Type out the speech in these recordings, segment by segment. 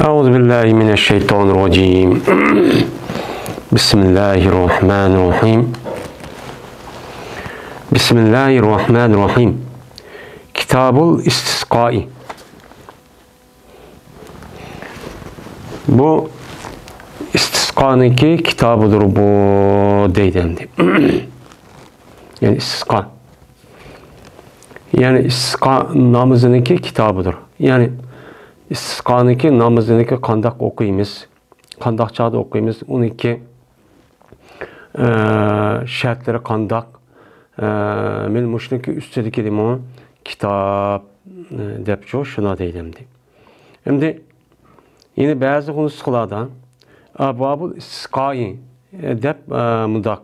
أعوذ بالله من الشيطان الرجيم. بسم الله الرحمن الرحيم. بسم الله الرحمن الرحيم. Kitabul İstiskai. Bu istiskanınki kitabıdır bu deydendi. Yani istisqa. Yani istisqa namazınınki kitabıdır. Yani istisqanınki namazınınki kandak okuyumuz. Kandak çağda okuyumuz. Onunki şartları kandak. Men muşniki üstedeki demon kitap depço şuna deylemdi. Şimdi yine bazı nusxalardan Ababul İstiskai dep mudak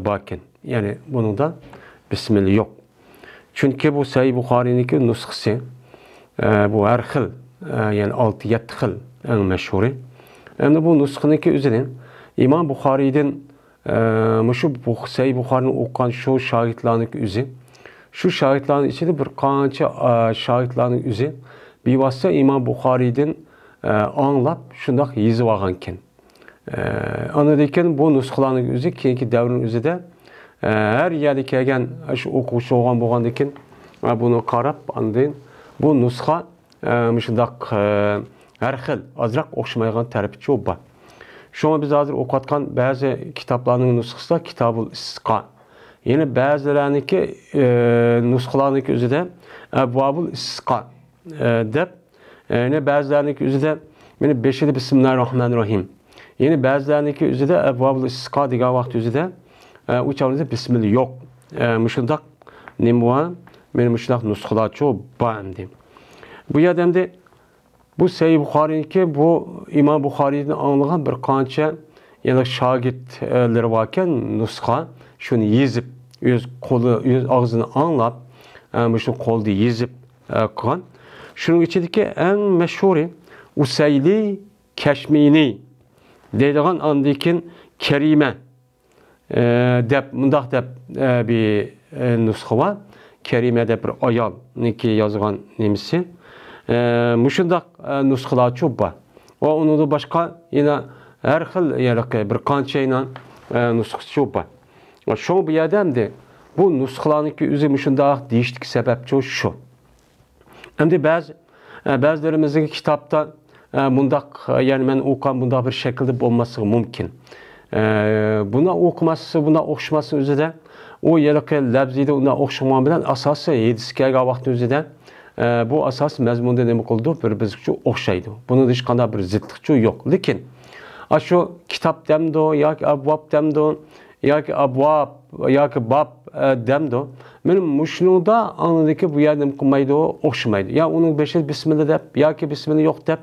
bakin. Yani bunun da bismillah yok. Çünkü bu Sahih Bukhari'ninki nusxası bu her xil yani 6-7 xil en meşhuri. Yani bu nusxanınki üzerine İmam Bukhari'den şu Sahih Bukhari'nin okuyan şu şahitlerin üzü. Şu şahitlerin içinde bir kança şahitlerin üzü. Bir vasıta İmam Bukhari'den anlap şundak yazı varken. Anladıyken bu nusxaların üzü ki devrin üzü de her yerde kelgen şu okuşu olan boğandıkken bunu karab andın bu nusxa şundak her xil azrak okşamayan tarafi çok var. Şu an biz hazır okutkan bazı kitaplarının nusxası da Kitabul İstisqa. Yani bazılarınınki nusxalarınınki üzü de Ababul İstisqa dep. Yani bazılarınınki üzü de yani beşili Bismillahirrahmanirrahim. Yani bazılarınınki üzü de Ababul İstisqa diye vakti üzü de uçağınızda Bismillah yok. Müşundak nimva benim müşundak nusxalar çok bağımdı. Bu yademde bu Sahih Bukhari'ninki bu İmam Bukhari'den anlayan bir kança yani şagirtleri varken nusxa şunu yazıp yüz ağzını anlap şu kolda yazıp kılan. Şunun içindeki en meşhuri Useyli Keşmini dediğin andikin kerime dep mındak dep bir nusxa var. Kerime dep bir ayal niki yazgan nemisi. Müşundak nusxalar çok var. O onu da başka yine her xil yani bir kançayla nusxası çok var. Şu bir yerdemde bu nusxalarınki üzü müşundak değiştik sebep çok şu. Hem de bazılarımızın kitapta bundak yani ben okuyan bunda bir şekilde olması mümkün. Buna okuması, buna okşaması üzere o yerine lebzide ona okşaman bilen asası yediskerga vakti üzere bu asas mezmunda demek oldu bir bizikçe okşaydı. Bunun dışında bir zıtlıkçı yok. Lakin şu kitap demdo ya ki abvab demdo ya ki abvab ya ki bab demdo benim muşnuda anladaki bu yerden kumaydı okşamaydı. Ya onun beşer bismillah dep ya ki bismillah yok dep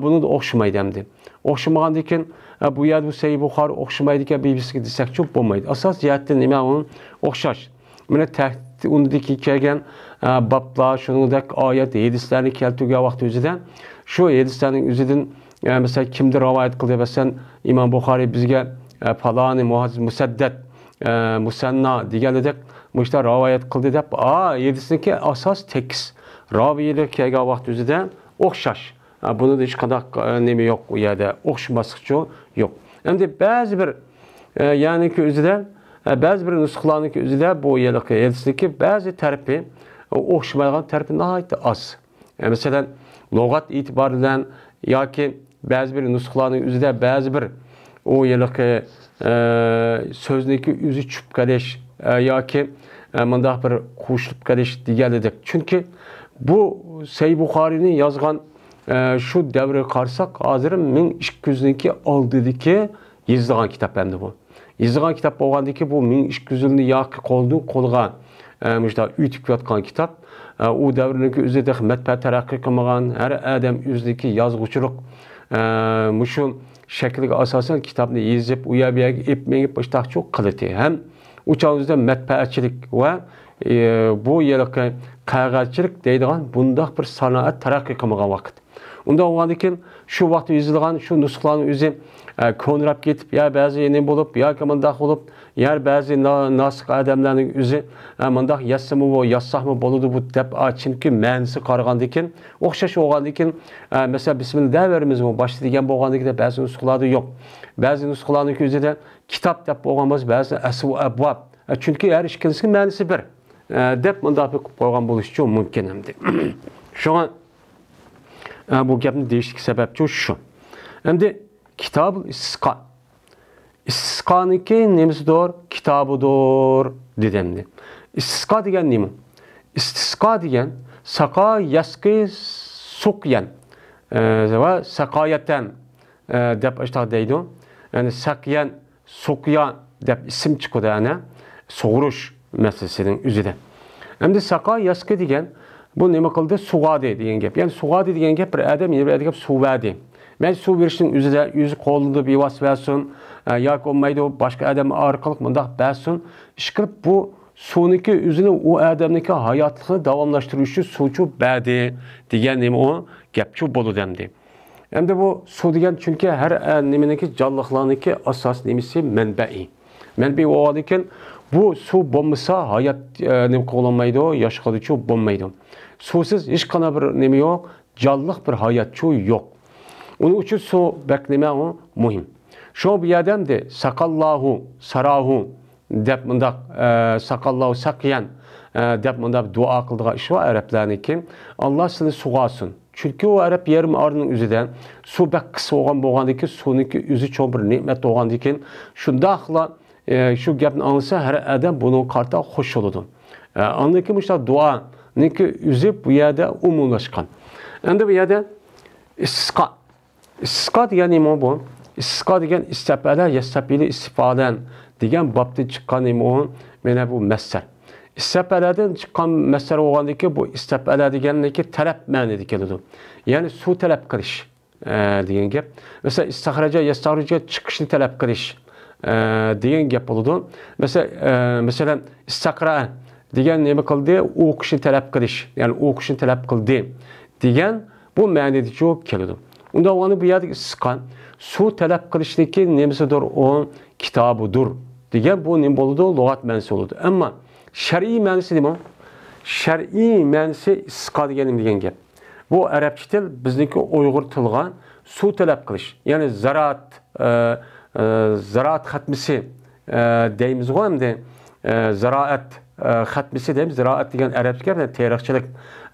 bunu da okşamaydı demdi. Okşamagan diken bu yer bu Sahih Bukhari okşamaydı ki bir bisiklet desek çok olmaydı. Asas cihetten imam onun okşaş. Mene tehdit ondaki kelgen bablar şunun da ayet hadislerini keltüge vakti üzerinden şu hadislerin üzerinden mesela kimdir rivayet kıldı ve sen İmam Bukhari bizge falani muhadis musaddet musanna diyeledek müşter rivayet kıldı dep hadisindeki asas tekis raviyle kelge vakti üzerinden okşaş. Bunu da hiç kadar nemi yok ya da okşaması yok. Hem de bazı bir yani ki üzerinden bazı bir nusxalarınki üzerinde bu hadisindeki bazı tarifi okşamayan tarifi nihayet az. Mesela logat itibariyle ya ki bazı bir nusxalarının üzerinde bazı bir o sözündeki üzü çüp kardeş ya ki mındak bir kuşlup kardeş diyeledik. Çünkü bu Sahih Bukhari'nin yazgan şu devre karsak hazırın min işküzündeki aldığındaki yazılan kitap hem de bu. Yazılan kitap olgandaki bu min işküzünü yakı koldu kolga müşta ütük yatkan kitap. O devrindeki üzerinde metpe terakki kılmagan her adam üzdeki yazgıçılık müşun şekilde asasen kitabını yazıp uyabiyak ipmeyip başta çok kalite. Hem uçağınızda metpeçilik ve bu yerlike kağıtçılık deydiğin bunda bir sanaat terakki kılmagan vakit. Unda oğandikin şu vakti yüzülgan şu nusxalarning o'zi ko'nrab ketib, ya ba'zi yeni bo'lib, yoki mundaq bo'lib, ya ba'zi nasiq odamlarning o'zi mundaq yazsami bu, yazsaqmi bo'ladi bu deb chunki ma'nosi qaragandan keyin o'xshash bo'lgandan keyin masalan bismillah verimiz bu boshda degan bo'lgandan keyin ba'zi nusxalarda yo'q. Ba'zi nusxalarning o'zida kitob deb bo'lgan bo'lsa, ba'zi asv abvab. Chunki har ikkalisining ma'nosi bir. Deb mundaq qilib qo'ygan bo'lishi mumkin hamdi. Shunga bu gapni deyishlik sababchi shu. Endi Kitab-ı İstisqa. İstisqaniki nemisidir? Kitabıdır dedimdi. İstisqa degen nemi? İstisqa degen saqa yaski suqyan ve saqayaten deb işte deydi. Yani saqyan, suqyan deb isim çıkıdı yani. Soğuruş meselesinin üzerinde. Hem de saqa yaski degen bu nemi kıldı? Suğadi degen gap. Yani suğadi degen gap bir adam yine bir adam suvadi. Ben su verişinin üzerinde yüzü kolunda bir vas versin, ya olmaydı başka adam arkalık mındak versin. İşkırıp bu suniki üzerine o adamdaki hayatını devamlaştırışı suçu bedi diyen nemi o gapçu bolu demdi. Hem de bu su diyen çünkü her nemindeki canlıklarındaki asas nemisi menbe'i. Menbe'i o adıyken bu su bombasa hayat nemi kullanmaydı, yaşadığı bombaydı. Susuz hiç kana bir nemi yok, canlılık bir hayatçı yok. Onun için su bekleme o mühim. Şu bir adam de sakallahu, sarahu dep mındak sakallahu sakiyen dep mındak dua kıldığı iş var Araplarınki. Allah seni suğasın. Çünkü o Arap yarım arının üzerinden su bek kısa olan boğandaki suniki üzü çok bir nimet olgandikin. Şundakla şu gapni anlasa her adam bunun karta hoş olurdu. Anlaki müşta dua niki üzü bu yerde umumlaşkan. Endi bu yerde istisqa. İstisqa degan nima bu? İstisqa degan istafala yastafili istifadan degan babdan chiqqan nima o? Mana bu masdar. İstafaladan chiqqan masdar bo'lgandiki bu istafala deganniki talab ma'nida keladi. Ya'ni suv talab qilish degan gap. Mesela istaxraja yastaxraja chiqishni talab qilish degan gap bo'ladi. Mesela istaqra degan nima qildi? O'qishni talab qilish, ya'ni o'qishni talab qildi degan bu ma'nida keladi. Unda onu bu yerdeki sıkan su talep kılıştaki nemisidir o kitabıdır. Diyen bu nem boludu lügat mensi oldu. Ama şer'i mensi değil mi? Şer'i mensi sıka diyen gap. Bu Arapça til bizdeki Uygur tılga su talep kılış. Yani ziraat hatmisi deyimiz o hem de ziraat hatmisi deyimiz. Ziraat diyen Arapça gap. Tarihçilik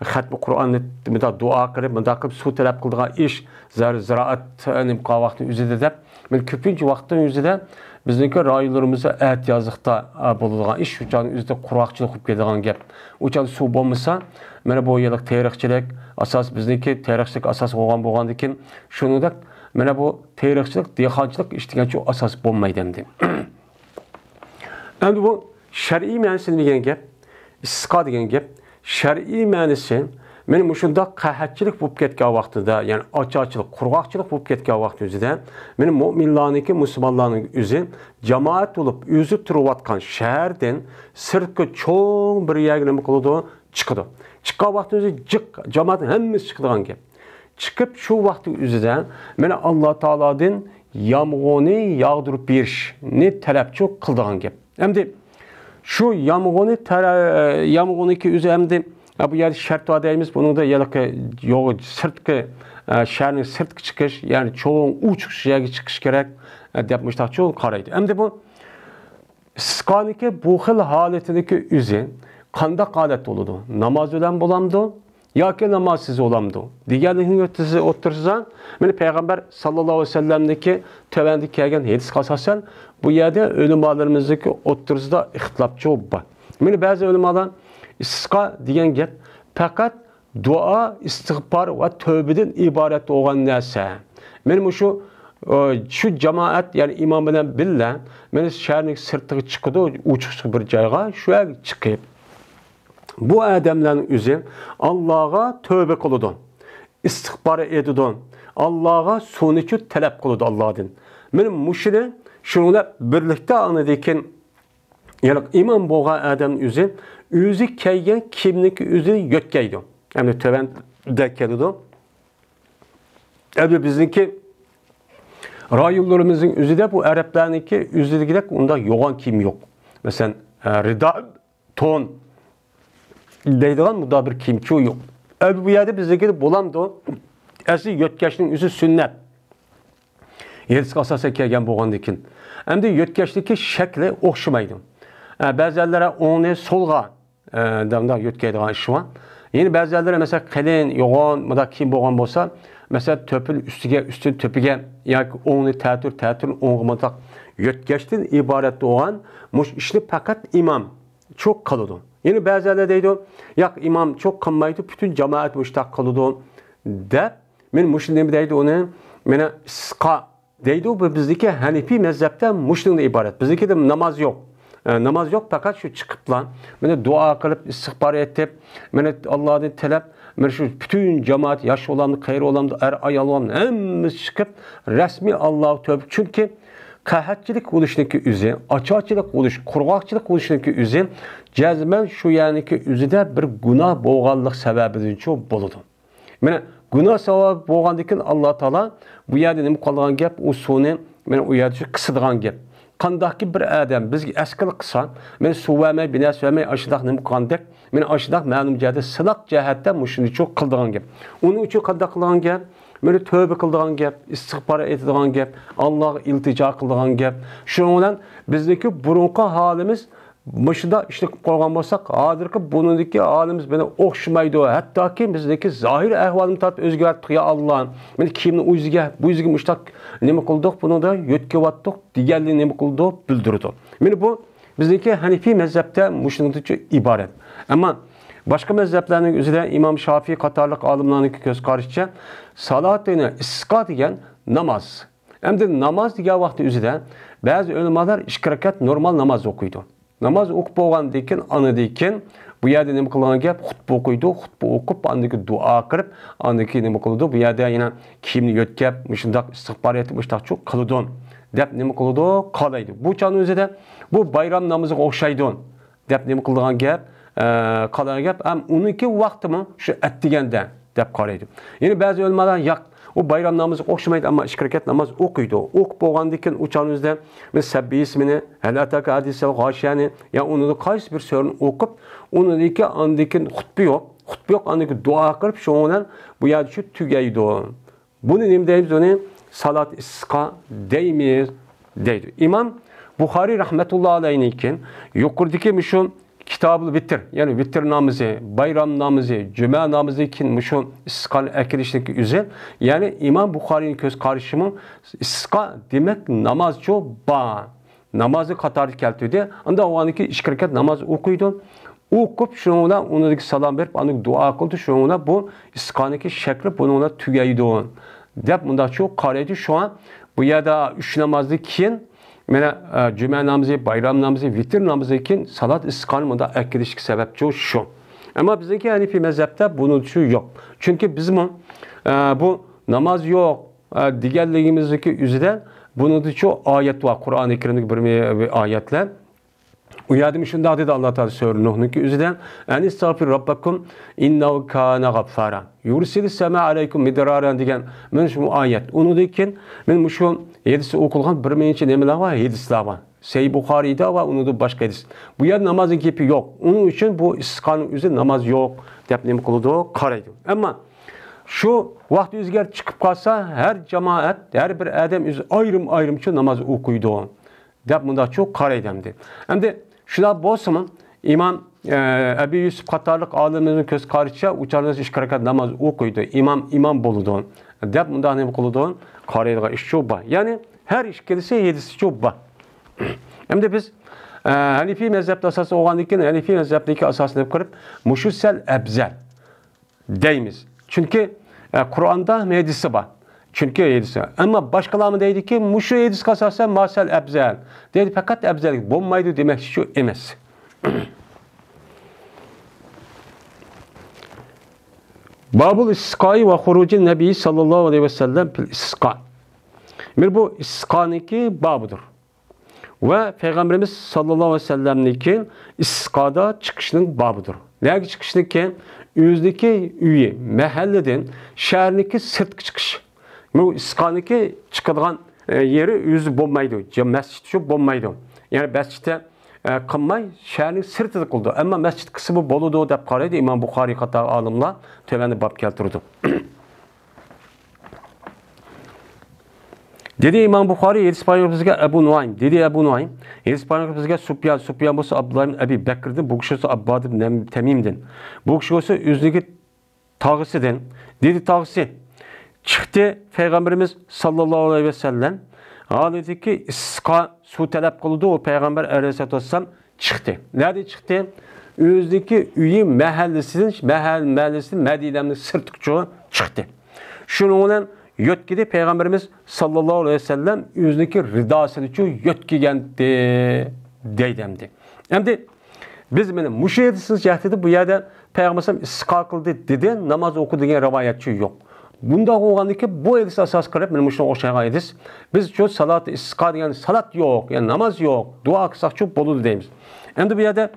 hatmi Kur'an'ı dua kılıp, mındakıp su talep kıldığı iş ziraat nimqa vaxtın üzerinde de ben köpünce vaxtın üzerinde bizdeki raylarımıza ət yazıqda bulunğan iş uçanın üzerinde kuraqçılık qılıb gedilgan gap. Uçan su bolmasa mana bu yerlik tarixçilik asas bizdeki tarixçilik asas bolğandan keyin şunu da mana bu tarixçilik, dehqonchilik iştigan şu asas bolmaydı endi. Endi bu şer'i ma'nosini degan gap, istisqa degan gap, şer'i ma'nosi men mushunda qahatchilik bo'lib ketgan vaqtida, ya'ni ochiqchilik, qurg'oqchilik bo'lib ketgan vaqt o'zida men mu'minlarniki, musulmonlarning o'zi jamoat bo'lib o'zi turayotgan shahardan sirtga cho'ng bir yerga nima qiladi? Chiqadi. Chiqqan vaqt o'zi jiq jamoat hammasi chiqadigan gap. Chiqib shu vaqt o'zida men Alloh taolodan yomg'irni yog'dirib berishni talabchi qildigan gap. Endi şu yağmur'niki o'zi hamda bu yer şart var deymiz. Bunun da yo'q sirtqi shaharning sirtqi chiqish, ya'ni cho'ng uch yerga chiqish kerak deb mushtaqchi qaraydi. Endi bu istisqoniki bu xil holatidagi o'zi qanday holat bo'ladi? Namoz bilan bo'lamdi yoki namozsiz bo'lamdi? Deganlikni o'tirsa, meni payg'ambar sallallohu alayhi vasallamniki tövəndə kelgan hadisga asosan bu yerda ulamolarimizdagi o'tirsida ixtilofchi bor. Meni ba'zi ulamolar istisqa degan gap faqat duo, istig'for va tövbədən iborat bo'lgan narsa. Men şu jamoat, ya'ni imom bilan billa men shaharning sirtiga chiqdi, uchiq bir joyga, shu yerga chiqib bu adamların o'zi Allohga tövbe qiladi, istig'for etadi, Allohga sunichi talab qiladi Allohdan. Men mushuni shunga birlikda anadikin, ya'ni imom bo'lgan odam o'zi kelgan kimniki o'zi yo'tkaydi. Ya'ni tövbanda keladi. Tabi bizdeki rayonlarımızın üzerinde bu Araplarınki üzerinde onda yoğan kim yok. Mesela rida, ton deydiğen bu da bir kimçi yok. Bu yerde bizdeki bulan da asli yötkeşinin üzü sünnet. Yedisi asasa kelgen boğandikin. Hem de yötkeşteki şekli okşamaydı. Bazıları onu solga damda yötkeydiğen şu an. Yeni bazıları mesela kalın, yoğun, bu da kim boğan olsa mesela töpül üstü töpüge yani onu tətür oğumatak yötkeştin ibaret olan muş işini fakat imam çok kalıdı. Yeni bazıları deydi yak imam çok kanmaydı bütün cemaat müştak kalıdı de men muşlim deydi onu mena ska deydi bu bizdeki Hanefi mezhepten muşlimden ibaret. Bizdeki de namaz yok. Namaz yok fakat şu çıkıp lan beni dua kılıp istihbar edip beni Allah'ın talep beni şu bütün cemaat yaş olan hayır olan ayal olan hepimiz çıkıp resmi Allah'ı tövbe çünkü kahatçılık oluşundaki üzü açıkçılık oluş kurgakçılık oluşundaki üzü cezmen şu yani ki üzüde bir günah boğanlık sebebidir çok boludu. Beni günah sevabı boğandıkken Allah Teala bu yerde ne kalan gap o sonu beni o yerde kısıdığan gap. Qandaki bir adam biz eskil qısan men suvamay bina suvamay aşıdaq nim qandak men aşıdaq ma'lum jihati silaq jihatda mushuni çok qildigan gap. Uning uchun qanday qilgan gap? Meni tövbe qildigan gap, istig'for etadigan gap, Allohga iltijo qildigan gap. Shuning bilan bizdagi burunqi holimiz Mışıda işte qo'ygan bo'lsak, hozirgi buningdagi holimiz beni o'xshamaydi. Hattoki bizdagi zohir ahvolni tatib o'zgartirdi ya Alloh. Men kimni o'ziga, bu o'ziga mushtaq nima qildik, buni da yetkivatdik, deganligini nima qildik bildirdi. Meni bu bizdagi Hanefi mazhabda mushuningcha iborat. Ammo boshqa mazhablarning o'zida Imom Shofiy qatorliq olimlarning ko'z qarashicha salatini isqa degan namoz. Endi namoz degan vaqtda o'zida ba'zi ulamolar 2 rakat normal namoz o'qiydi. Namaz o'qib bo'lgandan keyin anidan bu yerda nima qilgan gap xutba o'qiydi, xutba o'qib, andiki duo qilib, andiki nima qildi? Bu yerda yana kiyimni yo'tkab, shundoq istig'for etib, shundoq cho'q qildi deb nima qildi? Qalaydi. Bu chon o'zida bu bayram namoziga o'xshaydi deb nima qilgan gap, qalagan gap, ham uniki vaqtimi shu atdiganda deb qaraydi. Ya'ni ba'zi ulamolar yo'q o bayram namazı o'xshamaydi ama 2 rakat namoz o'qiydi. O'qib bo'lgandan keyin o'chanizda men sabbi ismini, halataka hadisal g'oshiyani ya uni qaysi bir so'rni o'qib, uniki andikin xutba yo'q, andiki duo qilib shundan bu yerda shu tugaydi. Buni nima deymiz uni? Salat isqa deymiz deydi. İmam Buxoriy rahmetullohi alayhikin yuqoridagi shu kitabı vitr, yani vitr namazı, bayram namazı, cuma namazı için şu isqa ekilişteki üzere, yani İmam Buxori'nin göz karışımı isqa demek namaz çok ba, namazı katarı keltiydi. Anda o anki 2 rakat namaz okuydu. Okup şuna onundaki salam verip anlık dua kıldı. Şuna bu isqaniki şekli bununla tügeydi. Dep bunda çok karaydı şu an. Bu ya da 3 namazlı kiyin Mene cuma namazı, bayram namazı, vitir namazı için salat iskanımında ekleşik sebepçi şu. Ama bizdeki Hanefi mezhepte bunun şu yok. Çünkü bizim bu namaz yok. Diğerliğimizdeki üzerinde bunun şu ayet var. Kur'an-ı Kerim'deki bir ayetler. Uyadım şunda dedi Allah Teala söylüyor Nuh'unki üzerinde. En istağfir rabbakum innehu kana gaffara. Yursilis sema aleykum midraran degan men şu ayet. Onu dekin men şu Hedisi okulgan bir mençe nemeler var, hedisler var. Sahih Buxori'de var, onu da başka hedis. Bu yer namazın kepi yok. Onun için bu iskanın üzerinde namaz yok. Dep nemi kıldı, karaydı. Ama şu vakti üzger çıkıp kalsa her cemaat, her bir adam ayrım için namaz okuydu. Dep bunda çok karaydemdi. Hem de şuna bolsa İmam Ebu Yusuf Katarlık alimimizin göz karşıya uçarınız 2 rakat namaz okuydu. İmam boludu. Dep bunda nemi kıldı? Karaylığa iş çok var. Yani her iş gelirse 7'si çok var. Hem de biz Hanefi mezhepte asası olandıkken Hanefi mezhepteki asasını kırıp muşussel ebzel deyimiz. Çünkü Kur'an'da hadisi var. Çünkü hadisi. Ama başkaları mı deydi ki muşu hadis kasası masel ebzel. Dedi fakat ebzellik bulmaydı demek şu emez. Babul isqai ve hurucin nebi sallallahu aleyhi ve sellem fil isqa. Bu isqaniki babıdır. Ve Peygamberimiz sallallahu aleyhi ve sellem'niki isqada çıkışının babıdır. Neye çıkışındaki? Üzdeki üye, mahalleden, şehirindeki sırtki çıkış. Bu istisqaniki çıkadigan yeri özü bo'lmaydi. Masjid şu bo'lmaydi. Yani masjidda qilmay shaharning sirtida qildi. Ammo masjid qismi bo'ladi deb qaraydi İmam Buxoriy qator olimlar tövanda bab keltirdi. Dedi İmam Buxoriy hadis payg'ambarimizga Abu Nuaym, dedi Abu Nuaym, hadis payg'ambarimizga Sufyan bo'lsa Abdullah ibn Abi Bakrdan, bu kishi Abbad ibn Tamimdan. Bu kishi bo'lsa o'zligi tog'isidan. Dedi tog'isi chiqdi payg'ambarimiz sallallohu alayhi vasallam holatiki isqa suv talab qildi, o payg'ambar alayhisolatu vasallam chiqdi. Nerede chiqdi? O'zligi uyi mahallasidan Madinaning sirtqichi chiqdi. Shuning bilan yotkidi Peygamberimiz sallallahu aleyhi ve sellem yüzdeki ridasını için yotkigendi deydemdi. Hem de biz benim müşahidesiz cahdede bu yerde Peygamberimiz isqa kıldı dedi, namaz okudu diye rivayetçi yok. Bunda olgandı ki bu hadis asas kılıp benim müşahid oşağı hadis. Biz şu salat isqa yani salat yok, yani namaz yok, dua kısak çok bolu deyimiz. Hem de bu yerde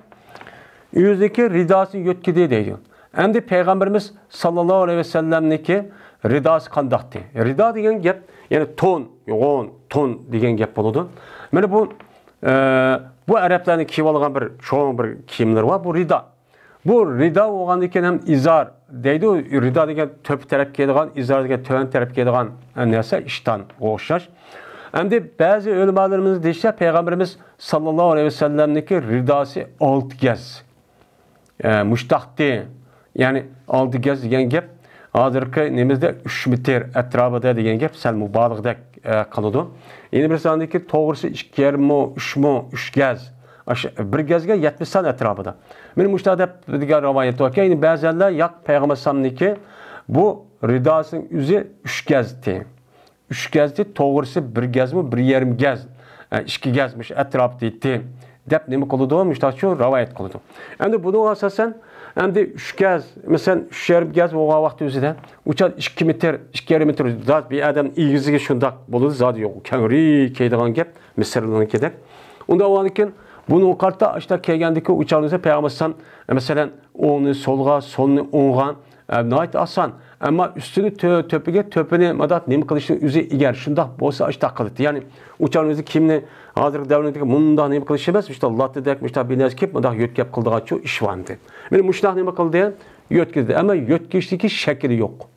yüzdeki ridasını yotkidi deydi. Hem de Peygamberimiz sallallahu aleyhi ve sellem'deki ridası qandaqdı. Rida degan gap, yani yo'g'on, ton degan gap bo'ladi. Mana bu arablarning kiyib olgan bir cho'ng bir kiyimlar var. Bu rida. Bu rida bo'lgandan keyin ham izar deydi. Rida degan to'p taraf keladigan, izar degan to'n taraf keladigan narsa ishdan o'xshash. Endi ba'zi ulamolarimiz deyishsa, Peygamberimiz sallallohu alayhi vasallamniki ridasi 6 gaz. Mushtaqdi. Yani 6 gaz degan gap hazırki nemizde 3 metr etrafıda degan gap sal mubalag'dek qiladi. Endi bir sondagi to'g'risi 2,5 mo, 3 mo, 3 gaz. Bir gazga 70 san etrafida. Men mushtadab degan rivoyat bor. Endi ba'zanlar yo'q payg'ambar sallamniki bu ridasining o'zi 3 gazdi. 3 gazdi, to'g'risi 1 gazmi, 1,5 gaz. 2 gazmiş etrafda etdi. Deb nima qiladi? Mushtadchu rivoyat qiladi. Endi buni asosan hem de 3 gaz, mesela 3,5 gaz o vakti özüde uçan 2 metr, 2,5 metr zat bir adam ilgisiga şundak buludu zat yok. Kengri keydigan gap, Mısırlı'nın kedek. Onda o anken bunu kartta işte keygandaki uçağınızda Peygamber'den mesela onu solga, solunu ongan nait asan. Ama üstünü töpüne madat nemi kılışın üzü iger şundak bolsa işte kılıdı. Yani uçağınızı kimle hazır devletindeki munda nemi kılışı emez. İşte Allah dedek, işte binez kip madak yötkep kıldığa çoğu iş vardı. Benim muşnak nemi kıldı yani yötkizdi. Ama yötkişteki şekli yok.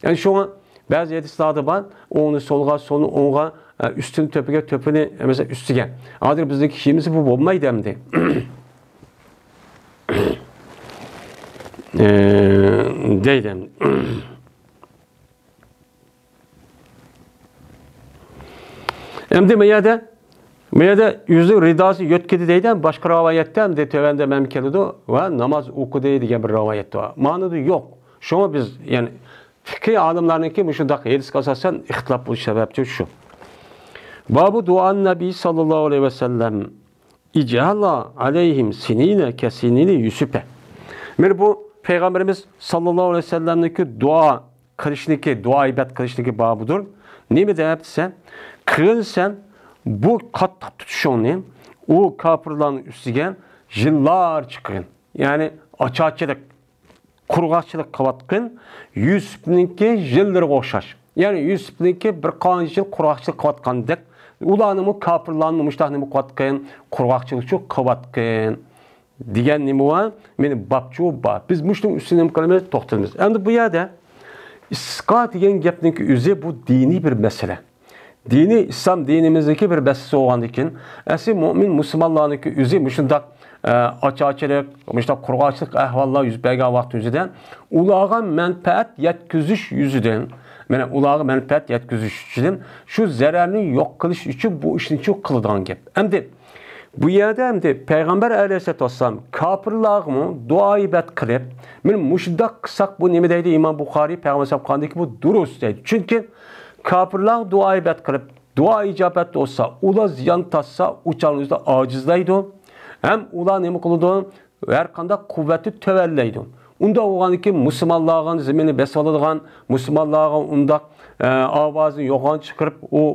Yani şu an bazı hadislerde var. Onu solga, solunu onga, üstünü töpüne mesela üstüge. Hazır bizdeki şeyimizi bu olmaydı hem de. Deydim. Hem de meyada yüzü ridası yotkidi deyden başka rivayette hem de tövende memkelidu ve namaz okudu diye bir rivayet var. Manada yok. Şuna biz yani fikri alimlarınki müşundak hadis asasen ihtilaf bu sebepçi şu. Babu duan Nebi sallallahu aleyhi ve sellem ic'ala aleyhim sinine kesinini Yusuf'e. Bu Peygamberimiz sallallahu aleyhi ve sellem'deki dua kılışniki, dua ibad kılışniki babudur. Ne mi deyaptise? Kılın sen bu kat tutuşunu o kapırların üstüge yıllar çıkın. Yani açıkçılık, kurgaççılık kavatkın Yusuf'ninki yılları koşaş. Yani Yusuf'ninki bir kanıcı yıl kurgaççılık kavatkandık. Ulanımı kapırlarını müştahnımı kavatkın, kurgaççılık çok kavatkın. Diyen nemi var? Benim babçu var. Biz müştüm üstüne mükemmel toxtalımız. Hem bu yerde isqa diyen gapninki üzü bu dini bir mesele. Dini İslam dinimizdeki bir meselesi olan için asli mümin Müslümanlarınki üzü müşündak açıkçılık, müşündak kurgaçlık ahvallar yüz bergen vakti yüzüden ulağa menfaat yetkizüş yüzüden yani ulağa menfaat yetkizüş yüzüden şu zararını yok kılış için bu işin çok kılıdan gap. Hem de bu yerde hem de Peygamber aleyhisselatü vesselam kapırlağımı dua ibad kılıp men müşdak kısak bu nemi deydi İmam Buxari Peygamber sallallahu ki bu durust deydi. Çünkü kapırlağ dua ibad kılıp dua icabet olsa ula ziyan tatsa uçağınızda acizlaydı. Hem ula nemi kılıdı her kanda kuvveti tövelleydi. Unda oğanki Müslümanlarga zemini besaladigan, Müslümanlarga unda avazını yoğan çıkarıp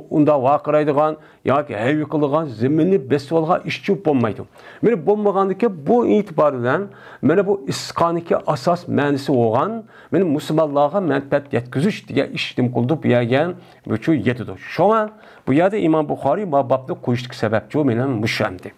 unda vaqıraydigan yoki hayvi qiladigan zemini besalga işçi bo'lmaydi. Meni bo'lmagandiki bu itibardan mana bu isqoniki asos ma'nosi bo'lgan, meni Müslümanlarga manfaat yetkazish degan ishni qildi bu yerga bu yetdi. Shoma bu yerda Imom Buxoriy bu babni qo'yishlik sababchi mening mushamdi.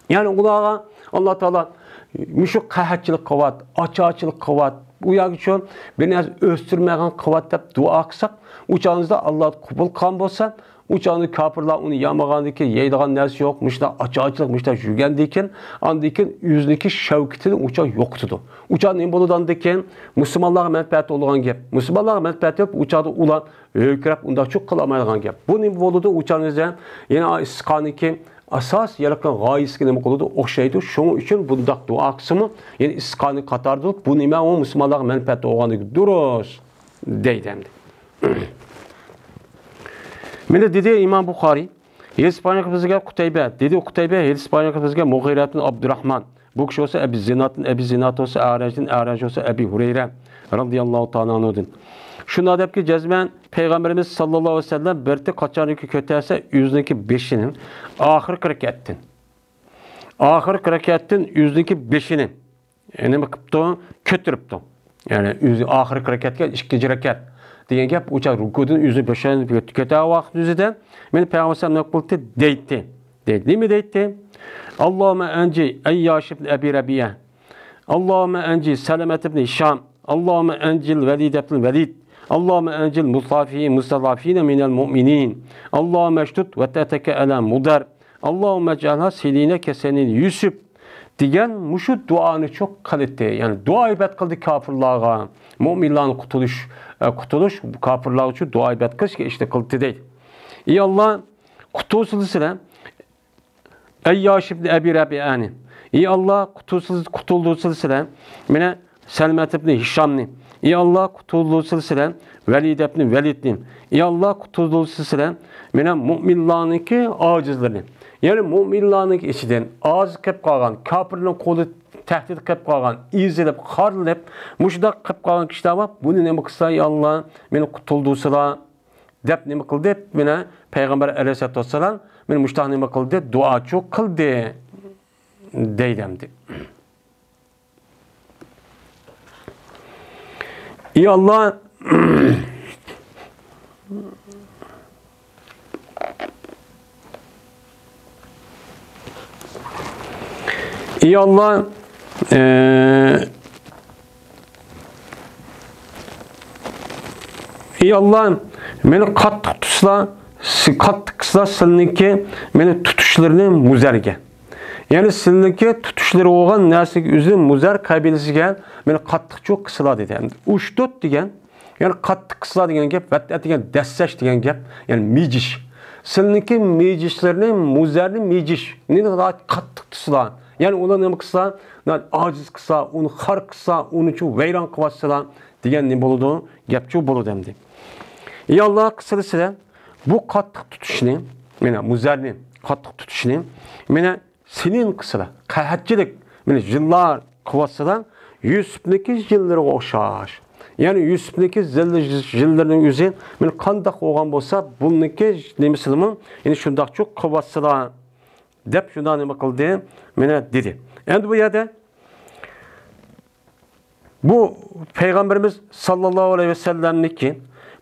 Yani ularga Allah Taala müşü qahatchilik qilyapti, ochorchilik qilyapti. Bu yer uchun beni o'stirmagan qilyapti deb duo qilsak, u chog'ingizda Alloh qabul qilgan bo'lsa, u chog'da kofirlar uni yamagandiki, yeydigan narsa yo'q, mushta ochorchilik, mushta yurgandikin, andikin yuzniki shavkitini u chog' yo'qtidi. U chog' nima bo'lgandikin, musulmonlarga manfaat bo'lgan gap. Musulmonlarga manfaat yo'q, u chog'da ular o'kirab unda cho'q qilolmaydigan gap. Bu nima bo'ldi? U chog'ingizda yana isqoniki asas yaratgan g'oyasiga nima qiladi? O'xshaydi. Shuning uchun bundaq duo qilsimi, ya'ni isqoni qatorda bu nima u musulmonlarga manfaat bo'lganligi durust deydi endi. Meni dedi İmam Buxoriy, Hispaniya bizga Qutayba, dedi Qutayba Hispaniya bizga Mughira ibn Abdurrahman. Bu kishi olsa Abi Zinat olsa Araj olsa Abi Hurayra radhiyallohu ta'ala anhudan. Shunda debki jazman Peygamberimiz sallallohu alayhi vasallam birti qachoniki ko'tarsa yuzniki 5'ini oxirgi rakatdan. Oxirgi rakatdan yuzniki 5'ini nima qilibdi? Ko'tiribdi. Ya'ni oxirgi rakatga ikkinchi rakat degan gap o'sha rukudan yuzni 5'ini ko'targan vaqt yuzida meni Payg'ambar sallallohu alayhi vasallam deydi. Nima deydi? Allohumma anji Ayyash ibn Abi Rabiya. Allohumma anji Salamat ibn Hisham. Allohumma anjil Valid ibn Valid. Allahümme encil mustadafine minel mu'minin. Allahümme eştut ve teteke ala mudar. Allahümme cealha seline kesenin Yusuf. Diyen muşu duanı çok kalitti. Yani dua ibad kıldı kafirlığa. Mu'minlerin kutuluş kafirlığa için dua ibad kılış ki işte kıldı değil. İyi Allah kutulsuzluğuna Ayyaş ibn Abi Rabi'ani. İyi Allah kutulsuzluğuna mine Selmet ibn Hişamni. İyi Allah kutulsuzluğuna Velid ibn Velidni. İyi Allah kutulsuzluğuna mine mu'minlarınki acizlerini. Yani mu'minlarınki içinden ağız kep kalgan, kafirlerin kolu tehdit kep kalgan, izlep, karlep, muşdak kep kalgan kişiler var. Bunu ne kısa ya Allah meni kutulsuzluğuna dep ne kıldı? Mine Peygamber Aleyhisselatü Vesselam meni muştak ne kıldı? Dua çok kıldı. Deydemdi. İyi Allah İyi Allah İyi Allah beni kattık kısla sizinki beni tutuşlarını muzerge. Yani sizinki tutuşları olan nerseki üzüm muzer kabilesiga beni kattık çok kısla dedi. Uçtut diyen yani kattık kısla diyen gap ve diyen desteş diyen gap yani miciş. Sizinki micişlerini muzerli miciş. Ne kadar kattık kısla. Yani ona ne kısa, aciz kısa, onu har kısa, onu için veyran kıvasıla diyen ne buludu? Gapçı buludu demdi. İyi Allah kısasıyla bu kattık tutuşunu, yani muzerli kattık tutuşunu, yani senin kısala, kahatçılık, yani yıllar kıvasıla Yusuf'naki yılları okşaş. Yani Yusuf'naki yılların yüzü, yani kandak oğan olsa, bununki nemisimin, yani şundak çok kıvasıla, dep şundan ne bakıldı, mene dedi. Endi bu yerde bu Peygamberimiz sallallahu aleyhi ve sellem'niki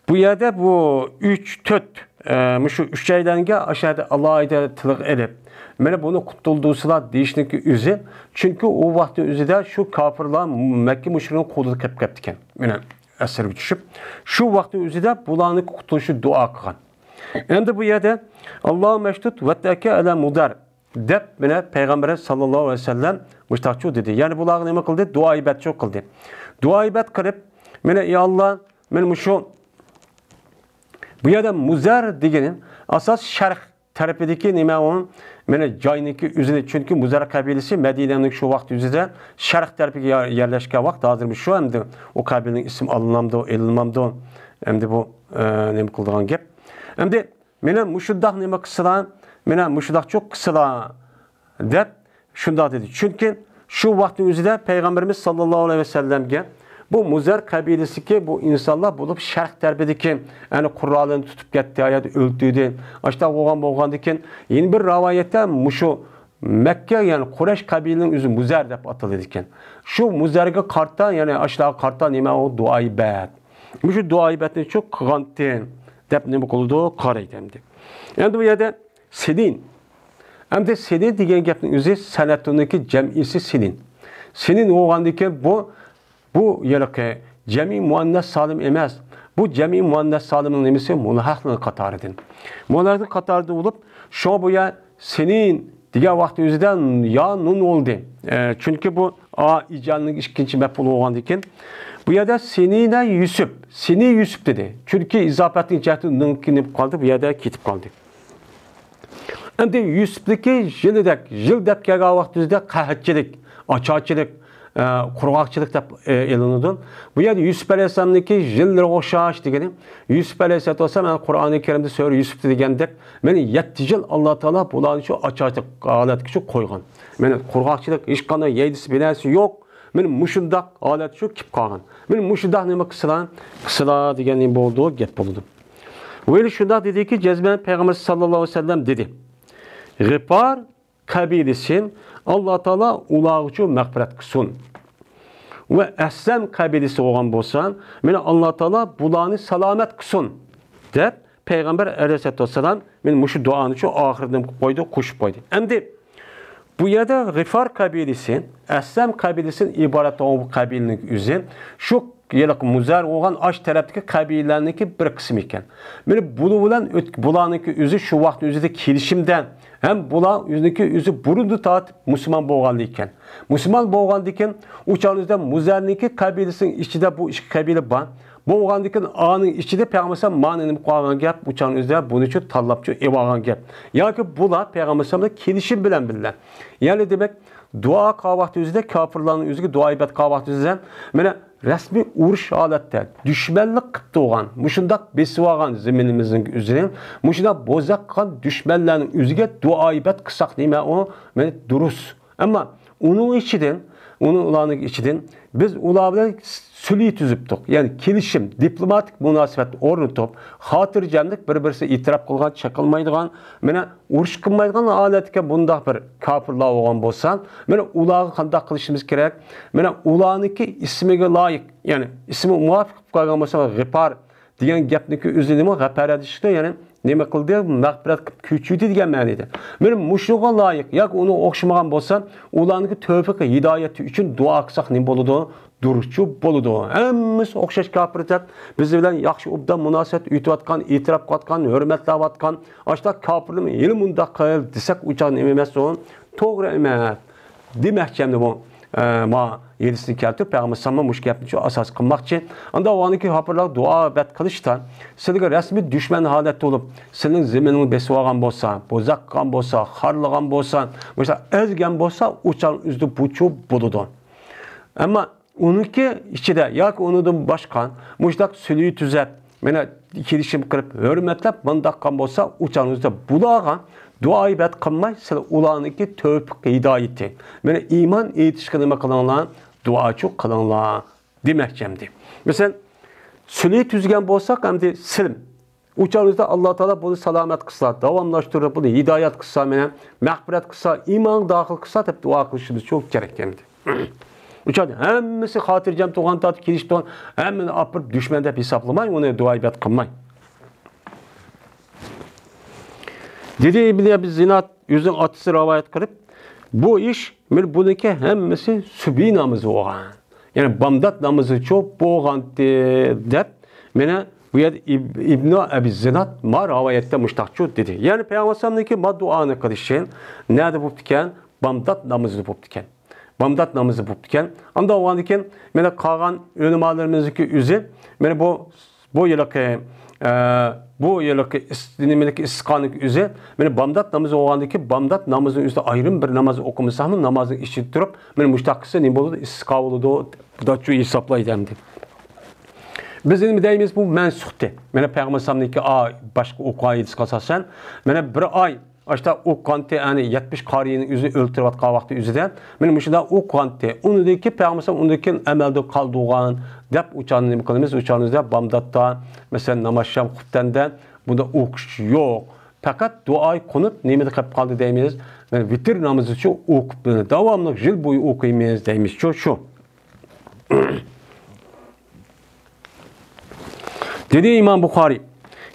bu yerde bu 3-4 şu 3 aylarga aşağıda Allah'a tılık edip mene bunu kutulduğusula deyişniki üzü çünkü o vakti üzüde şu kafirler Mekke müşriklerin kolunu kep diken mene esir düşüp şu vakti üzüde bulanık kutuluşu dua kılan. Endi bu yerde Allah'a meştut ve teke ala mudar dep mene Peygamber sallallahu aleyhi ve sellem müştakçu dedi. Yani bunlar ne kıldı? Dua ibad çok kıldı. Dua ibad kılıp mene ya Allah men muşu bu yerde muzar degenin asas şerh tarafındaki nime onun mene cayniki üzerine çünkü muzar kabilesi Medine'nin şu vakit üzerinde şerh tarafına yerleşken vakit hazırmış şu hem de o kabilenin isim alınamdı, elilmamdı hem de bu ne kıldığın gep. Hem de mene muşuddak nime kısılan mene muşudak çok kısıla dep şunda dedi. Çünkü Şu vaktin özüde Peygamberimiz sallallahu aleyhi ve sellem'ge bu Muzer kabilesi ki bu insanlar bulup şerh derbedeki yani Kur'an'ını tutup gitti ayet öldüydü. İşte boğandaki yeni bir rivayette muşu Mekke yani Kureyş kabilenin özü Muzer dep atılırken. Şu Muzer'ge kartta yani aşağı kartta nime o duaibet. Muşu duaibetini çok kıgantin dep nime kıldı karaytemdi. Yani bu yerde Selin. Hem de Selin diyen gapning özü sanatındaki cem'isi Selin. Selin oğandaki bu yılki cemi muannas salim emas. Bu cemi muannas salimning nimasi mulahaqning qatoridan. Mulahaqning qatorida bo'lib, şu bu ya senin degan vaqt o'zidan ya nun oldu. Çünkü bu a icanning ikkinchi maf'ul bo'lgan ekan. Bu yerda senina Yusuf, seni Yusuf dedi. Çünkü izofatning jihati nunkinib qoldi, bu yerda ketib qoldi. Endi Yusuf'daki yıl dep kelgan vaqt o'zida qahatchilik, ochorchilik qurg'oqchilik deb e'lon bu yerda Yusuf alayhissalomniki yillarga o'xshash degani Yusuf alayhissalom bo'lsa men Qur'oni Karimda sura Yusuf deganda meni 7 yil Alloh taolo bularni shu ochorchilik holatga shu qo'ygan. Meni qurg'oqchilik hech qanday yeydisi binasi yo'q. Men mushundaq holat shu kelib qolgan. Men mushundaq nima qilsa degan nima bo'ldi, gap bo'ldi. Ve şunda dedi ki cezben Peygamber sallallahu aleyhi ve sellem dedi. Gıpar kabilesin Allah Teala ulağıcı mağfiret kılsın. Ve Eslem kabilesi olan bolsan, meni Allah Teala bulağını salamet kılsın. Dep Peygamber aleyhissalatu vesselam men muşu duanı şu ahirden koydu, koşup koydu. Endi bu yerde Gıfar kabilesi, Eslem kabilesinin ibaret olan bu kabilenin üzeri şu yıllık Muzer olan aş taraftaki kabilelerdeki bir kısım iken. Meni bulanınki üzü şu vaqt özüde kelişimden hem bulan yüzündeki üzü burundu taat Müslüman boğandı iken. Müslüman boğandı iken uçağınızda Muzer'ninki kabilesinin içinde bu iki kabile var. Boğandı iken ağanın içinde Peygamber maninin koyağın gap uçağınızda bunu çok tallapçı evağın gap. Yani ki bula Peygamber kelişim bilen bilirler. Yani demek dua kahvaltı üzerinde kafirlerin üzerinde dua ibad kahvaltı üzerinde mene resmi uruş halatda düşmanlık qıptı olan, muşundak besivagan zeminimizin üzerine, muşundak bozakkan düşmanların üzerine dua ibad kısak neyme o mene durus. Ama onun içinden biz ularla sülü tüzüptük. Yani kelişim, diplomatik münasebet ornutup, hatırcamlık bir-birisi itiraf kılgan, çakılmaydıgan, mene uruş kılmaydıgan aletike bunda bir kafirler olan bolsan, mene ulağı kanda kılışımız gerek, mene ulağınki ismige layık, yani ismi muvafık kılgan bolsa, Gıpar diyen gapniki üzülümü Gıpar edişti, yani neme kıldı? Mağfiret küçüydü diyen məniydi. Benim muşluğa layık, yak onu okşamagan bolsa, ulağınki tövfik hidayeti için dua kısak ne boludu? Duruşçu boludu. Hemmisi okşaş kafirler bizi bilen yaxşı obdan münasebet ütüvatkan, itiraf katkan, hürmetlavatkan, açta kafirliğin ilmunda kıyıl desek uçağın ememesi onun doğru emet. Demekçemdi bu ma yedisini keltip Peygamber sallallahu muş gapni şu asas kılmak için. Anda o anki hafırlar dua bet kılıştan sizge resmi düşman haletde olup senin zeminini besivagan bolsa, bozakkan bolsa, harlagan bolsa, mesela ezgen bolsa uçağın üzdü buçu buludu. Ama onunki içinde yak onudun başkan muşdak sülüyü tüzep mene kelişim kırıp hürmetlep mındakkan bolsa uçağınızda bulağan dua ibad kılmay sile ulağınki tövfik hidayeti. Mene iman eğitişkinime kılanlar dua çok kılanlar demekçemdi. Mesela sülüyü tüzgen bolsak hem de silim. Uçağınızda Allah Teala bunu salamet kısa, devamlaştırıp bunu hidayet kısa, mağfiret kısa, iman dahil kısa hep dua kılışımız çok gerekkendi. Uçadı. Hemmisi hatırcam tuğan tatı kiriş tuğan hemmini apırıp düşmende hep hesaplamay, onu dua ibad kılmay. Dedi İbn-i Zinat yüzün atısı rivayet kırıp bu iş bununki hemmisi sübhi namazı oğan. Yani bamdat namazı çok boğan dep mene bu yer İbn-i Zinat ma rivayette müştakçı dedi. Yani Peygamber'deki ma duanı kılışın nerede bu diken? Bamdat namazı bu diken. Bamdat namazı bu diken. Anda o andiken mene kalan ölümalarımızdaki üzü mene bu yılki iskanlık üzü mene bamdat namazı o andaki bamdat namazının üstü ayrım bir namaz okumuşsa mı namazın işi durup mene müştakısı ne boludu iska oludu bu da şu hesaplaydı demdi. Bizim deyimiz bu mensuhti. Mene Peygamber sallallahu başka okuyayız kasasen mene bir ay İşte o kante yani 70 kariyinin yüzü öldürüp atkan vakti yüzüden. Benim şunda o kante. Ondaki peygamber ondaki emelde kaldığan dep uçağını ne kılımız uçağınızda Bamdat'ta mesela namazşam kutten'den bunda okuş yok. Fakat duayı konup nimede kap kaldı deyimiz. Yani vitir namazı şu okup devamlı yıl boyu okuymayız deyimiz. Şu. Dedi İmam Bukhari.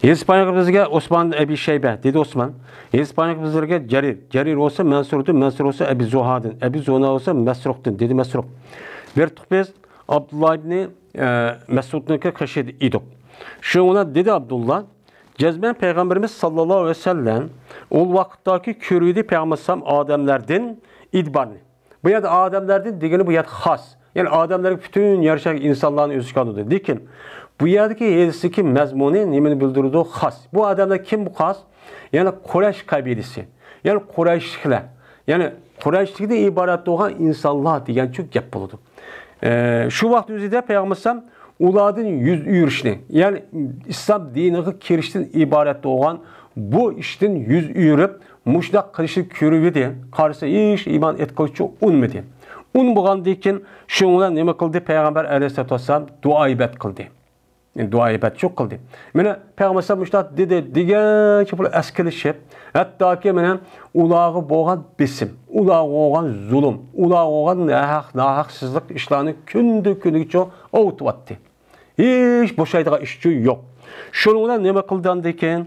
İspanya bizge Osman Ebi Şeybe dedi Osman. İspanya bizge Cerir olsa Mansur'du, Mansur olsa Ebi Zuhad'ın, Ebi Zuhna olsa Mesruk'tun dedi Mesruk. Verdik biz Abdullah ibn Mesud'un kaşıdı idik. Şu ona dedi Abdullah, cezmen Peygamberimiz sallallahu aleyhi ve sellem o vakittaki körüydü Peygambersam Ademlerden idbarını. Bu ya da Ademlerden digeni bu ya da has. Yani Ademlerin bütün yarışak insanların özü kalıdır. Dikin. Bu yerdeki yedisiki mezmuni nimeni bildirdiği has. Bu adamlar kim bu has? Yani Kureyş kabilesi. Yani Kureyşlikler. Yani Kureyşlikte ibaret olan insanlar diyen çok gap buludu. Şu vakit üzerinde Peygambersam uladın yüz yürüşünü. Yani İslam dinini kirişten ibaret olan bu işten yüz yürüp muşdak kılışı körüvedi. Karısı hiç iman etkiliçi unmedi. Un buğandayken şunlar ne kıldı? Peygamber aleyhissalatü vesselam dua ibet kıldı. Yani dua ibet çok kıldı. Mene Peygamber sallallahu dedi digen ki bu eskilişip hatta ki mene ulağı boğan besim, ulağı boğan zulüm, ulağı boğan nahaksızlık işlerini kündü çok avutvattı. Hiç boşaydığı işçi yok. Şunlar ne kıldığındayken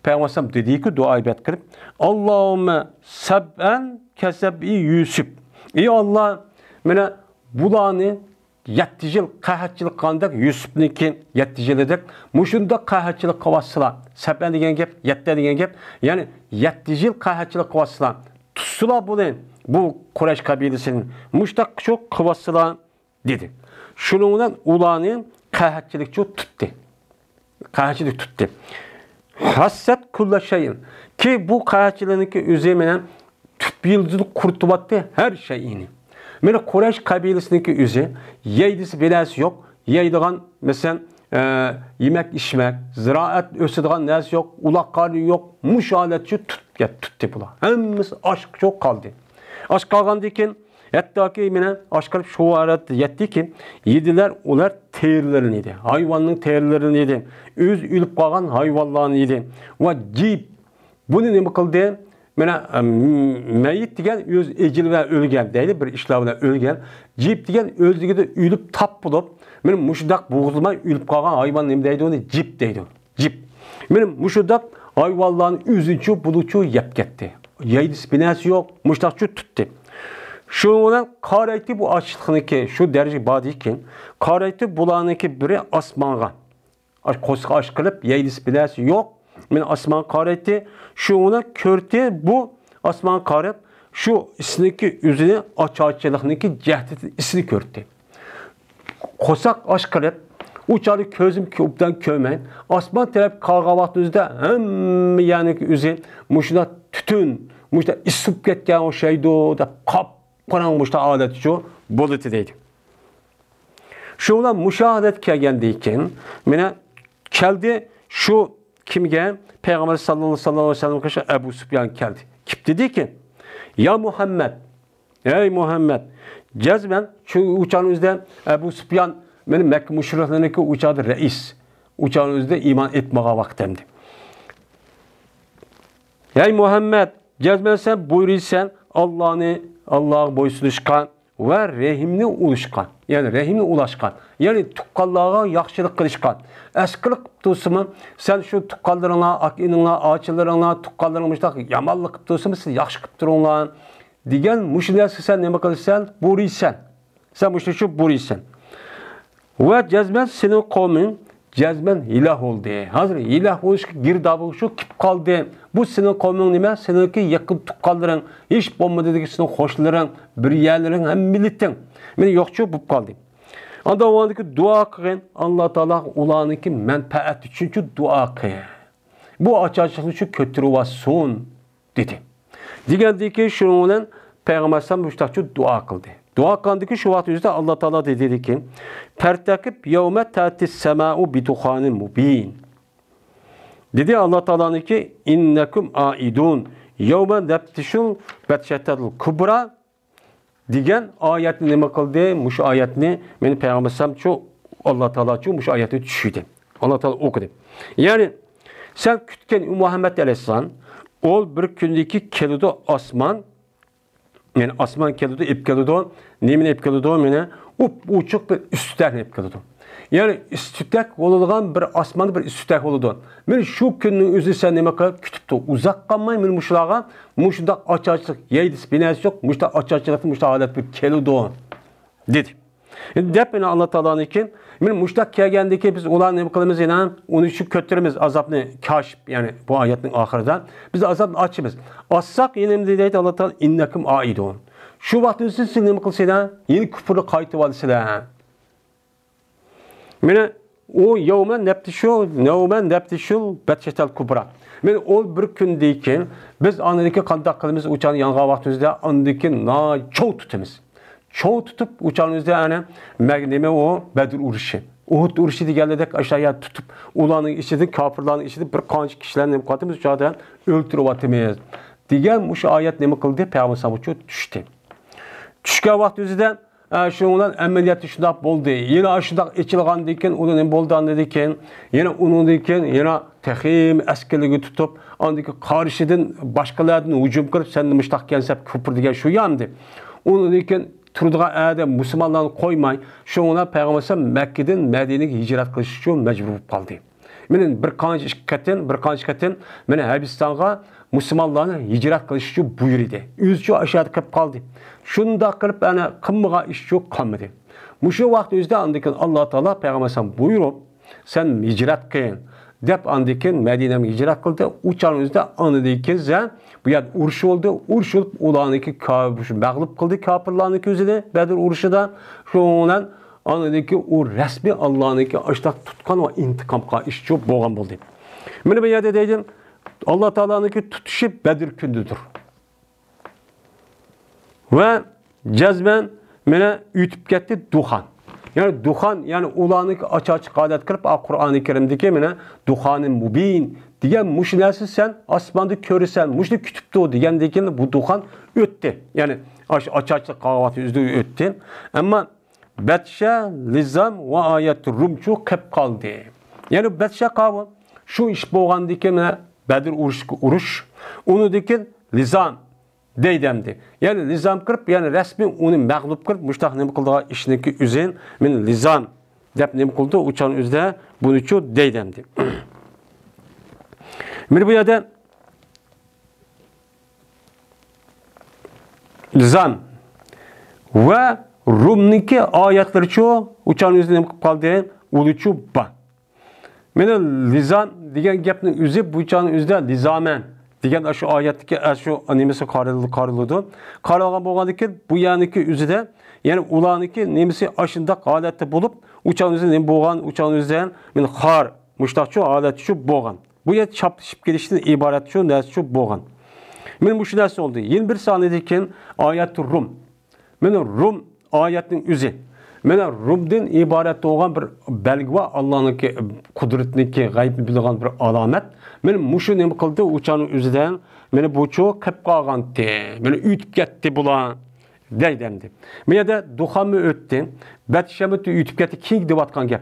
Peygamber sallallahu dedi ki dua ibet kılıp Allahümme seb'en keseb'i Yusuf. Ey Allah mene bulanı yetticil qahatçılık qandak Yusuf'niki yetticilidir. Muşunda qahatçılık qavasıla. Səbən degen gep, yette degen gep. Yani yetticil qahatçılık qavasıla. Tutsula bu Kureyş kabilesinin muşta çok qavasıla dedi. Şunundan ulanın qahatçılık çok tuttu. Qahatçılık tuttu. Hasset kulla şeyin. Ki bu qahatçılığınki üzerine tüpyılcılık kurtubattı her şeyini. Mene Kureyş kabilesindeki üzü, yeydisi belası yok. Yeydiğen mesela yemek içmek, ziraat ösediğen nesi yok, ulakkarı yok, müşahaletçi tuttu bula. Hemiz aşk çok kaldı. Aşk kalgandayken, hatta ki mene aşk kalıp şu arada yetti ki, yediler onlar terlerini yedi. Hayvanın terlerini yedi. Öz ülüp kalan hayvanlarını yedi. Ve cip, bunu ne kıldı? Mene meyit degen öz ecil ve ölgen deydi bir işlavına ölgen. Cip degen özlüğüde ülüp tap bulup mene muşudak boğulmay ülüp kalan hayvan ne deydi onu cip deydi. Cip. Mene muşudak hayvanların üzünçü buluçu yap gitti. Yeydisi binası yok, muşudakçı tuttu. Şundan karayti bu açlıkniki şu derece badiyken karayti bulanıki biri asmanga. Koska aşk kılıp yeydisi binası yok. Men asman kareti şuna körte bu asman karep şu isniki yüzüne açıkçılıkniki cehdeti isni körte. Kosak aşkırıp uçarı közüm köpten kömen asman taraf kavgavatınızda hem yani yüzü muşda tütün muşda isup ketken o şeydo da kap karan muşda adet şu bolutu deydi. Şuna müşahadet kelgendiyken mene keldi şu kimge? Peygamber sallallahu aleyhi ve sellem kaşı Ebu Süfyan geldi. Kim dedi ki? Ya Muhammed, ey Muhammed, cezben şu uçağın üzerinde Ebu Süfyan benim Mekke müşriklerindeki uçağda reis. Uçağın üzerinde iman etmeye vaktimdi. Ey Muhammed, cezben sen buyuruysan Allah'a boysunuşkan ve rehimli uluşkan. Yani rehimli ulaşkan. Yani tukkallığa yaxşılık kılışkan. Eskilik tutumu sen şu tukkallarına, akinina, ağaçlarına, tukkallarına yamallık tutumu siz yaxşı kıptırınla. Digen müşrilerse sen ne bakılırsan buriysen. Sen müşrik buriysen. Ve cezmen senin kavmin cezmen ilah oldu. Hazır ilah oluş girdabı şu kip kaldı. Bu senin kavmin nime? Seninki yakın tukkalların, hiç bomba dedik senin hoşların, bir yerlerin hem milletin. Men yokçu bu kaldı. Anda o andaki dua kılın Allah Teala ulanıki menfaat için dua kılın. Bu açıkçası şu kötü olsun dedi. Digerdeki şunun Peygamber sallallahu dua kıldı. Dua kıldı şu vakit yüzde Allah Teala dedi ki: "Pertakip yevme ta'tis sema'u bi duhanin mubin." Dedi Allah Teala'nın ki innekum aidun Yevme neftişul betşettadul kubra degan oyatni nima qildi? Mush oyatni meni payg'ambar chu Alloh taolo chu mush oyatni tushirdi. Alloh taolo o'qidi. Ya'ni sen kutgan Muhammed alayhissalom ol bir kundaki keladi osmon, yani osmon keladi, ip keladi, nemini ip keladi, meni uchuq bir üstten ip keladi. Yani üsttək olulğan bir osmon bir üsttək oldu. Men şu kunning o'zi sen nima qilib kutibdi? Uzoq qolmay men mushlaga mushda ochachlik yeydis binasi yo'q, mushda ochachlik mushda holat bir keladi dedi. Dep beni Allah Teala'nınki men mushda kelgandiki biz ularni nima qilamiz yana uni shu ko'taramiz azobni kashf, yani bu oyatning oxirida biz azobni ochamiz. Ossaq endi deydi Allah Teala innakum aidun. Shu vaqtda siz nima qilsanglar, yeni kufrni qaytib olsizlar. Mene o yevmen neptişul betşetel kubra. Men o bir kundayken biz anadaki qandaq qilamiz uçan yanğa vaqtimizda andaki na çoğ tutamiz. Çoğ tutup uçağımızda ana nima o Bedir urushi. Uhud urushi deganlardek aşağıya tutup ularning içinde kafirlarning içinde bir qancha kishilarni qatimiz uçağdan öldürüp atamiz. Degan mush oyat nima qildi? Payg'ambar sallallohu tushdi. Tushgan vaqtimizda şundan ameliyatı şundaq bo'ldi. Yine şundaq içilgan deken, onun ne boldan deken, yine onun deken, yine tehim askerligi tutup, andaki qarşıdan başkalardan hücum qilib, sen müştaq kelsep küfür degan şu yandı. Onun deken turduğu adam Müslümanlarni qo'ymay, şuna Peygamber Mekke'den Medine'ye hicret qilish uchun mecbur bo'lib qoldi. Menin bir qancha qatin meni Habistonga Müslümanlarni hicret qilish uchun buyurdi. O'zicha aşağıda qilib qoldi. Şunda qilib ana qimmaga ish yo'q qolmadi. Mushu vaqt o'zida andikin Alloh taolo payg'ambar buyurib, sen hicret qil deb andikin Medine'ye hicret qildi. Uçan o'zida andikin bu yer urush oldu. Urush olib ularniki mag'lub qildi kafirlarniki o'zida Bedir urushida. Shundan anadaki o resmi Allah'nınki açtak tutkan ve intikamqa iş çok boğan oldu. Mene bu yerde deydim, Allah Teala'nınki tutuşu Bedir gündüdür. Ve cezben mene ütüp gitti duhan. Yani duhan, yani ulanık açık adet kırıp Kur'an-ı Kerim'deki mene duhanın mubin diyen muşnesi sen asmanda körüsen, muşnu kütüpte o diyen diyen bu duhan öttü. Yani açık kahvaltı yüzde öttü. Ama Betşe, Lizam ve ayet Rumçu kep kaldı. Yani Betşe kavı şu iş boğan dikene Bedir uruş. Onu dikin Lizam deydemdi. Yani Lizam kırıp yani resmi onu mağlup kırıp müştah nemi kıldığı işindeki üzerine min Lizam dep nemi kıldı uçan üzerine bunu şu deydemdi. Bir bu yerde Lizam ve Rum'niki ayetleri çoğu uçağın üzerine kaldı, uluçu ba. Mene lizan diyen gapning üzü bu uçağın üzerinde lizamen diyen şu ayetteki şu animesi karılıdı. Karılgan boğandıki bu yaniki üzüde yani ulaniki nemisi aşında alette bulup uçağın üzerinde boğan uçağın üzerinde min kar müştakçu alet şu boğan. Bu yer çapışıp geliştiğin ibaret şu ders şu boğan. Min bu şu ders oldu. 21 saniyedeki ayet Rum. Mene Rum ayetning üzü. Mene Rum'dan ibaret olan bir belge var. Allah'ın kudretindeki gaybni bilgan bir alamet. Mene muşu nemi kıldı uçağın üzüden. Mene bu çoğu kep kalgandı. Mene ütüp gitti bulan. Deydemdi. Mene de duhamı öttü. Betşemeti ütüp gitti. King devatkan gep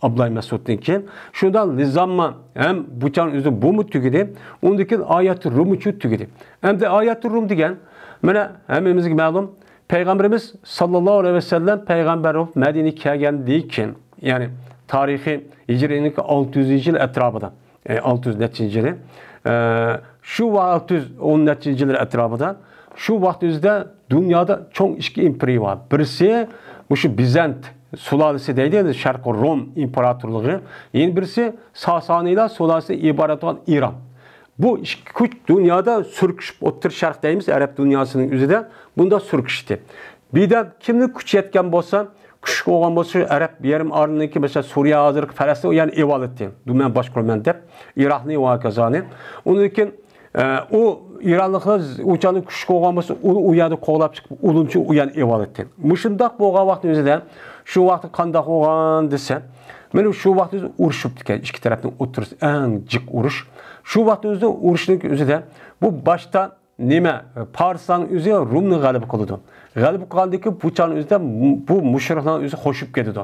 Abdullah Mesud'daki. Şundan lizamma hem uçağın üzü bu mu tükedi? Ondaki ayet Rum'u tükedi. Hem de ayet Rum diyen. Mene hemimizge malum. Peygamberimiz sallallahu aleyhi ve sellem peygamber olup Medine'ye geldiğiken yani tarihi Hicri'nin 600 yıl etrafında 600 neticeli şu 610 neticeli etrafında şu vaktimizde dünyada çok işki imperi var. Birisi bu şu Bizant sulalesi deydi Şark Rum imparatorluğu. Yeni birisi Sasaniler sulalesi ibaret olan İran. Bu güç dünyada sürküşüp otur şark deyimiz Arap dünyasının üzerinde bunda sürküştü. Bir de kimlik güç yetken bolsa, küçük olan bolsa Arap yerim arındaki mesela Suriye, Azerbaycan, Filistin yani eval etti. Dümen başkurmen dep Irak'ni eval kazanı. Onun için o İranlıklar uçanın küçük olan bolsa onu uyadı koğlap çıkıp ulunçu uyan eval etti. Muşundak boğa vakti üzerinde şu vakti kandak olan dese Mana shu vaqt o'zi urushib ekan, ikki tarafning o'tirisi eng jiq urush. Shu vaqt o'zida urushning o'zida bu boshda nima? Farsdan o'zi Rumni g'alaba qildi. G'alaba qildiki, bu chan o'zida bu mushriklar o'zi qo'shib ketdi.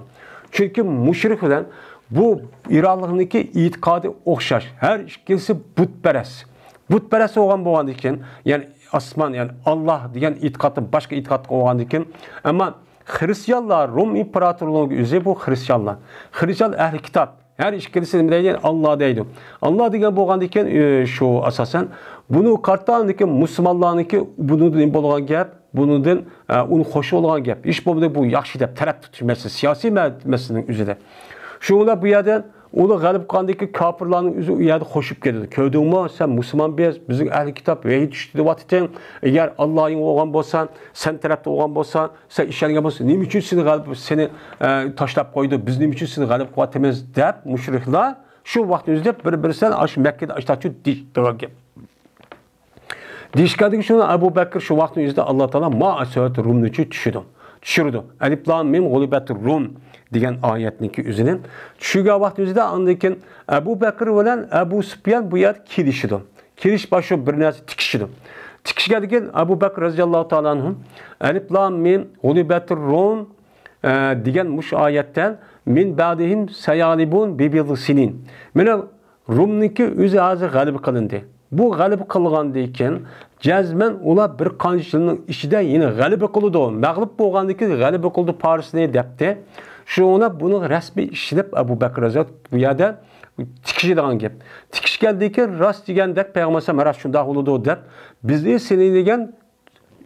Chunki mushrik bilan bu İranlıkniki e'tiqodi o'xshash. Har ikkisi butparast. Butparast bo'lgan ekan, ya'ni osmon, ya'ni Alloh degan e'tiqodni boshqa e'tiqod qilgan ekan, ammo Hristiyanlar, Rum imperatorluğu o'zi bu Hristiyanlar. Hristiyan ahli kitob. Her ikkisi nima deydi? Allah deydi. Allah degan bo'lgan ekan, shu asosan buni qartandiki musulmonlarniki bundan bo'lgan gap, bundan uni xo'sh bo'lgan gap. Ish bo'ldi bu yaxshi deb taraf tutmasi, siyosiy masalaning o'zida. Şunlar bu yerden onu galip kandaki kafirlerin üzü yerde hoşup geldi. Köydüğümü sen Müslüman bizim ehli kitap vehi düştü vakitin eğer Allah'ın oğlan bolsan, sen tarafta oğlan bolsan, sen işlerine bolsan, ne için seni galip seni taşlap koydu, biz ne için seni galip kuvvetimiz deyip müşrikler şu vaktimizde bir-birisinden aşı Mekke'de aştatçı diyecek. Diyişkendeki şunu Ebu Bekir şu vaktimizde Allah Teala ma'asöğüt Rum'nucu düşürdü. Elif lam mim gulibet Rum degan oyatniki o'zining tushgan vaqt o'zida andan Abu Bakr bilan Abu Sufyan bu yer kelishdi. Kelish boshi bir narsa tikishdi. Tikishgan degan Abu Bakr roziyallohu taolo anhu alif lam mim ghulibatur rum degan mush oyatdan min ba'dihim sayalibun bibil sinin. Mana Rumniki o'zi hozir g'alaba qilindi. Bu g'alaba qilgandan keyin jazman ular bir qancha yilning ichida yana g'alaba qildi. Mag'lub bo'lgandan keyin g'alaba qildi Parisni debdi. Şuna bunu resmi işlep Ebu Bekir Hazret bu yerde tikişidiğen gap. Tikişgeldeki rast degandek Peygamber Meras şunda oldu dep. Bizde seni degen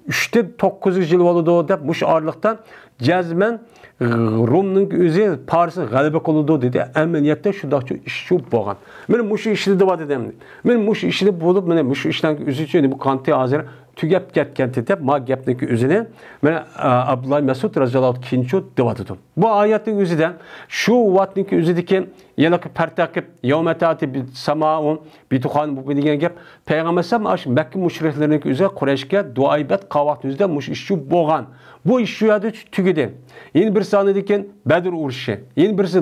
3'te 900 yıl oldu dep muş ağırlıktan cazmen Rum'nun özü Paris'in galiba oldu dedi. Emniyette şunda iş şu boğan. Ben muş işli de var dedim. Ben muş işli bulup ben muş işten özü için bu kanti hazır tügep ketken dep ma gapniki özüne men Abdullah Mesud radhiyallohu kincho devadı. Bu ayetin özüden şu vatniki özüdeki yanaki pertakip yevmetati bi samaun bi tuhan bu degan gap Peygamber aş Mekke müşrikleriniki özü Kureyşke duaybet qavat özüde muş işçi boğan. Bu iş şu yerde tügedi. Yeni bir sanediken Bedir uruşu. Yeni birisi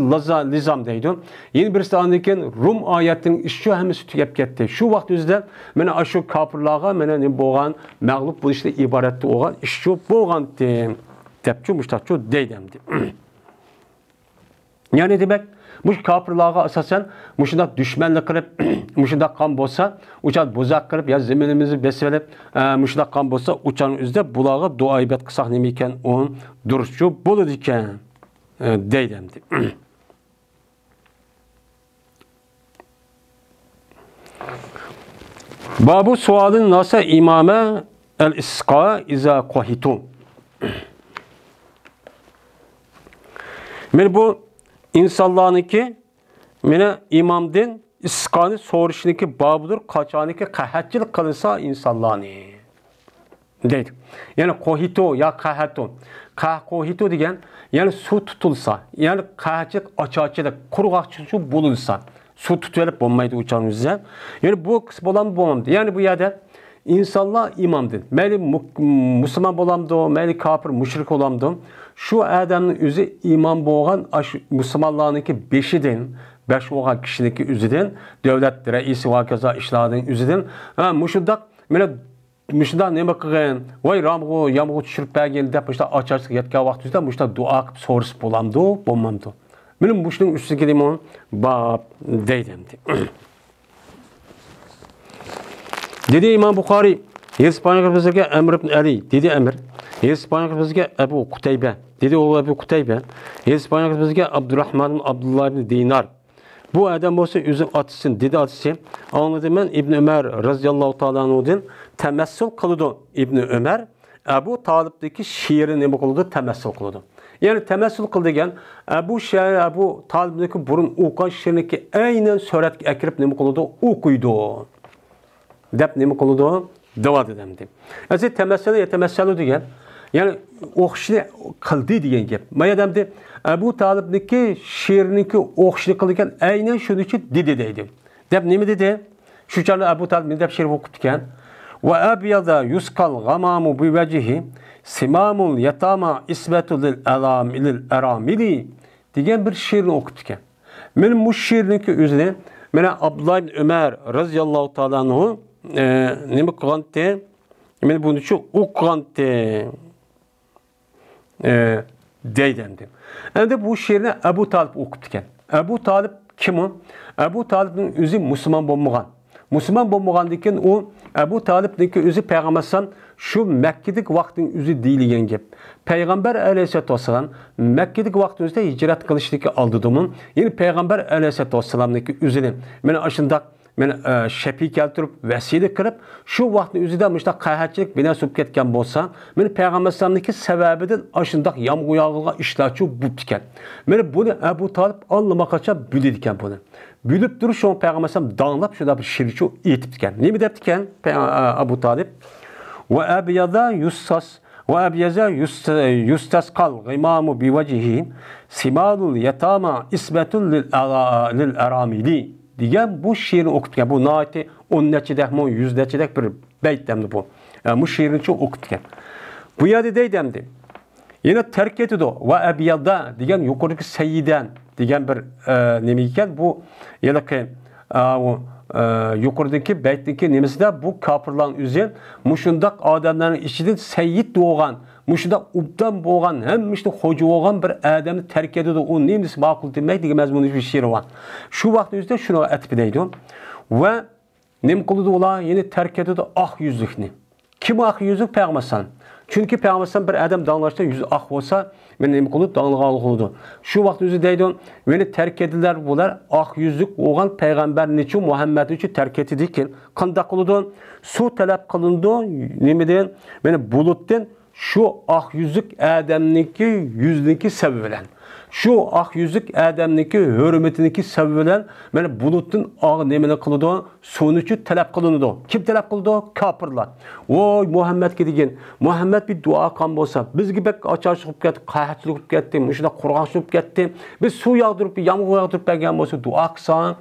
Lizam deydi. Yeni bir sanediken Rum ayetinin işçi hemisi tügep ketdi. Şu vaqt özüde mena aşu kafirlarga mena ne boğan mağlup bu işte ibaretli olan işçi boğan depçi müştakçı deydemdi. Yani demek muş kafirlarga asasen muşundak düşmanlık kılıp muşundak kan bolsa uçan bozak kılıp ya zeminimizi besvelip muşundak kan bolsa uçanın üzde bulağı dua ibet kısak nemeyken onun duruşçu bolu diken deydemdi. Babu sualın nasa imame el-isqa iza qahitu. Men bu insanlarınki mene imamdan isqani so'rishniki babudur qachoniki qahatchilik qilinsa insonlarni deydi. Ya'ni qohito ya qahato. Qohito degan ya'ni suv tutilsa, ya'ni qahatchilik ochorchilik, qurg'oqchilik bo'lsa, suv tutilib bo'lmaydi o'chanimizda. Ya'ni bu qis bo'lmaydi. Ya'ni bu yerda insanlar imamdır. Meyli Müslüman olamdı, meyli kafir, müşrik olamdı. Şu adamın özü imam boğan Müslümanlarınki beşidin, 5 olan kişininki üzüdün, devlet reisi vakaza işlerinin üzüdün. Müşundak neme kıgın, vay ramğu, yamğu düşürüp bəgin deyip, açarsın yetka vaxt üzüdə, müşundak dua qıp sorusu bolamdı, bolmamdı. Benim müşunun üstü gedeyim onun, bab deydimdi. Dedi İmam Bukhari, Yesipanya bizge Emr ibn Ali, dedi Emr. Yesipanya bizge Ebu Kutaybe, dedi oğlu Ebu Kutaybe. Yesipanya bizge Abdurrahman ibn Abdullah ibn Dinar. Bu adam olsa üzüm atısın, dedi atısı. Anladım ben İbn Ömer radıyallahu ta'ala anh'ın temessül kılıdı İbn Ömer. Ebu Talib'deki şiirini ne kılıdı? Temessül kılıdı. Yani temessül kıldı gen Ebu Talib'deki burun okuyan şiirinki aynen söret ekirip ne kılıdı? Okuydu. Dep nemi kılıdı? Dava dedemdi. Yani temessülü diyen, yani okşili kıldı diyen gep. Maya demdi, Ebu Talib'deki şiirinki okşili kıldıken aynen şunu için dedi. Dep nemi dedi? Şu çarlı Ebu Talib dep şiir okutken ve abyada yuskal gamamu bi vecihi simamul yatama isbetu lil eramili diyen bir şiirini okutken. Benim bu şiirniki üzerine mena Abdullah ibn Ömer radıyallahu ta'ala anhu nima qilgandi? Men buni shu o'qigandi deydi. Endi bu şiirni Abu Talib o'qib ekan. Abu Talib kim o? Abu Talibning o'zi musulmon bo'lmagan. Musulmon bo'lmagandan keyin u Abu Talibniki o'zi payg'ambarsan shu Makkadik vaqtning o'zi deyilgan gap. Payg'ambar alayhisolatu vasallam Makkadik vaqtimizda hijrat qilishligi oldidimi? Ya'ni payg'ambar alayhisolatu vasallamniki o'zini mana shundoq men shafiy keltirib vasiylik qilib shu vaqtning o'zida mushta qahatchilik bino so'p ketgan bo'lsa, men payg'ambar sallamniki sababidan shundoq yomg'ir yog'ilgan ishlarchi bo'lib ekan. Mana buni Abu Talib allamaqacha bildi ekan buni. Bilib turib shu payg'ambar sallam danglab shunda bir shirchi aytib ekan. Nima debdi ekan Abu Talib? Va abyada yussas va abyaza yustasqal g'imamu biwajhihi simadul yatama isbatun lil aramili degan bu şiirini o'qitgan. Bu noati 10-nechidak, 100-nechidak bir baytdamdi bu. Bu şiirini çok o'qitgan. Bu yerda deydimdi. Yana tark etdi va abyada degan yuqoridagi sayyidan degan bir nima ekan bu yalaqi yuqoridagi baytdagi nimasida bu kofirlarning o'zi mushundaq odamlarning ichidan sayyid bo'lgan, mushundaq ubdan bo'lgan, hammishni xo'ja bo'lgan bir odamni tark etdi. U nimasi ma'qul demak degan mazmunli bir she'r bor. Shu vaqt o'zida shuni aytib deydi. Va nim qildi ular yeni tark etdi oq yuzlikni. Kim oq yuzlik payg'ambar? Chunki payg'ambar bir odam danglashda yuzi oq bo'lsa, men nima qilib danglagan qildi. Shu vaqt o'zi deydi, meni tark etdilar bular oq yuzlik bo'lgan payg'ambarni uchun Muhammad uchun tark etdi ekan. Qanday qildi? Suv talab qilindi, nimadan? Meni bulutdan şu oq yuzlik odamniki yuzniki sababi bilan. Şu oq yuzlik odamniki hurmatiniki sababi bilan mana bulutdan oq nimani qildi? Suvni uchun talab qilindi. Kim talab qildi? Kofirlar. Voy Muhammadga degan. Muhammad bir duo qilgan bo'lsa, bizga bek ocharish qilib ketdi, qahatchilik qilib ketdi, shunda qurg'oqchilik qilib ketdi. Biz suv yog'dirib, yomg'ir yog'dirib bergan bo'lsa, duo qilsan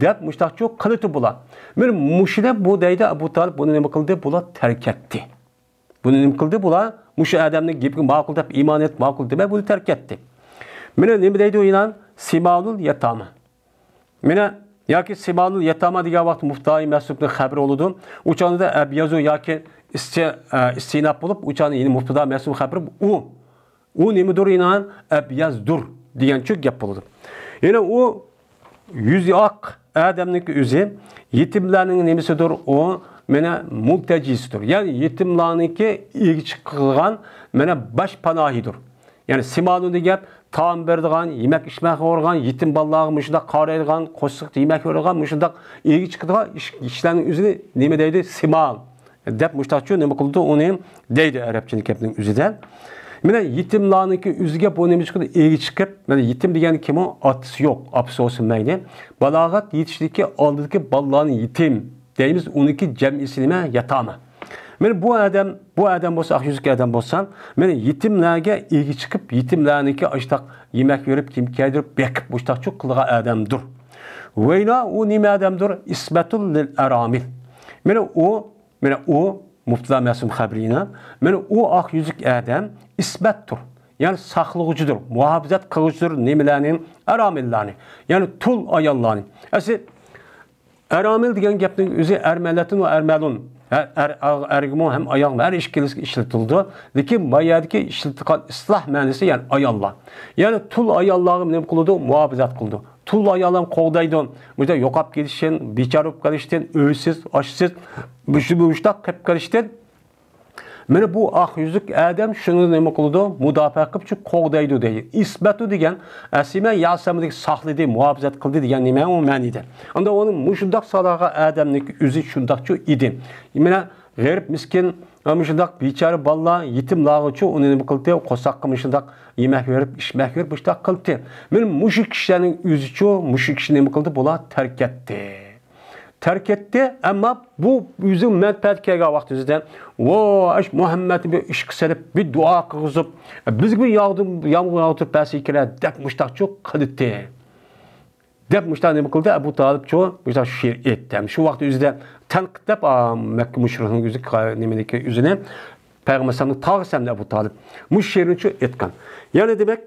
deb mushtaqcho qildi bular. Mana mushida bu deydi Abu Talib buni nima qildi? Bular tark etdi. Bunu nima qildi bular? Mushu odamning gapiga ma'qul deb iymon et, ma'qul demay buni tark etdi. Mana nima deydi u inan? Simalul yatama. Mana yoki Simalul yatama degan vaqt Muftoi Mas'udning xabari oldu. Uçanda abyazu yoki istinab bo'lib, uçanda yeni Muftoi Mas'ud xabari u nimadir inan? Abyazdur degan cho'k gap bo'ldi. Yana u yuzi oq odamning o'zi yetimlarning nimasidir o mena multecisidir. Yani yetimlarniki ilgi çıkılan mena baş panahidir. Yani simalun degap taam berdigan, yemek içmek organ, yetim ballarga muşunda qaraydigan, qo'shiq yemek organ, muşunda ilgi çıkıdigan işlerin üzeri nima deydi? Simal. Dep muştaqçı nima qildi? Onu deydi Arapçaning gapning o'zidan. Mena yetimlarniki o'ziga bu nima chiqdi? Ilgi chiqib, mana yetim degan kim o? Otasi yo'q, apisi olsin mayli. Balog'at yetishlikka oldidagi ballarning yetim deyimiz 12 cem'isine yatama. Men bu adam bo'lsa, oq yuzli adam bo'lsa, men yetimlarga ilgi chiqib, yetimlarniki ashtaq yemek verib, kim kiydirib, bekib bo'shtaqchi qilgan odamdir. Vayna u nima odamdir? Isbatul lil aramil. Mena u Muftoi Mas'ud xabrina, mena u oq yuzli adam isbatdir. Yani saqlıqçıdır, muhafizat qiluvchidir nimalarning aramillarni. Yani tul ayollarni. Asli Eramil degan gapning o'zi ermalatin va ermalun. Ergimo hem ayol her işkilisi işletildi. Lekin mayadaki işletilgan islah ma'nosi yani ayollar. Yani tul ayollarga nima qildi? Muhofizat qildi. Tul ayollar qo'g'daydi. Bunda yo'qolib ketishdan, bechora bo'lib qolishdan, uysiz, oshsiz, mushtaq qilib qolishdan mana bu oq yuzlik odam shuni nima qildi? Mudofaa qilib shu qo'g'daydi deydi. Isbatu degan asima yasamidagi saqladi, muhofizat qildi degan nima u ma'nida. Unda uning mushundaq salaga odamning o'zi shundaqchi edi. Mana g'arib miskin mushundaq bechora balla yetimlarga uni nima qildi? Qo'saqqa mushundaq yemek verib, ishmak verib bushtaq qildi. Men mushuk kishining o'zichi mushuk kishi nima qildi? Bular tark etdi. Terk etti ama bu yüzün menfaat kelgan vaqt o'zida voy Muhammad bir ish qilib bir duo qilib bizga yomg'ir yog'dirib bersa kerak deb mushtaqchi qildi. Deb mushtaq nima qildi? Abu Talib mushtaq she'r aytdi. Shu vaqt o'zida tanqidlab Makka mushrikining o'zi nimadagi o'zini payg'ambar sallallohu alayhi vasallam Abu Talib mush she'rni aytgan. Ya'ni demak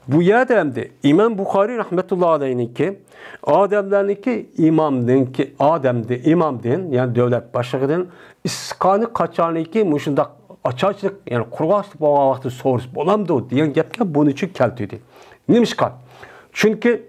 bu yerdemde İmam Buxari rahmetullahi aleyhinki Ademlerniki imamdinki Ademde imamdin yani devlet başlığıdın iskanı kaçarniki muşunda açıklık yani kurgaçlık boğa vakti sorusu bolamdı diyen gepke bunun için keltiydi. Nimişka? Çünkü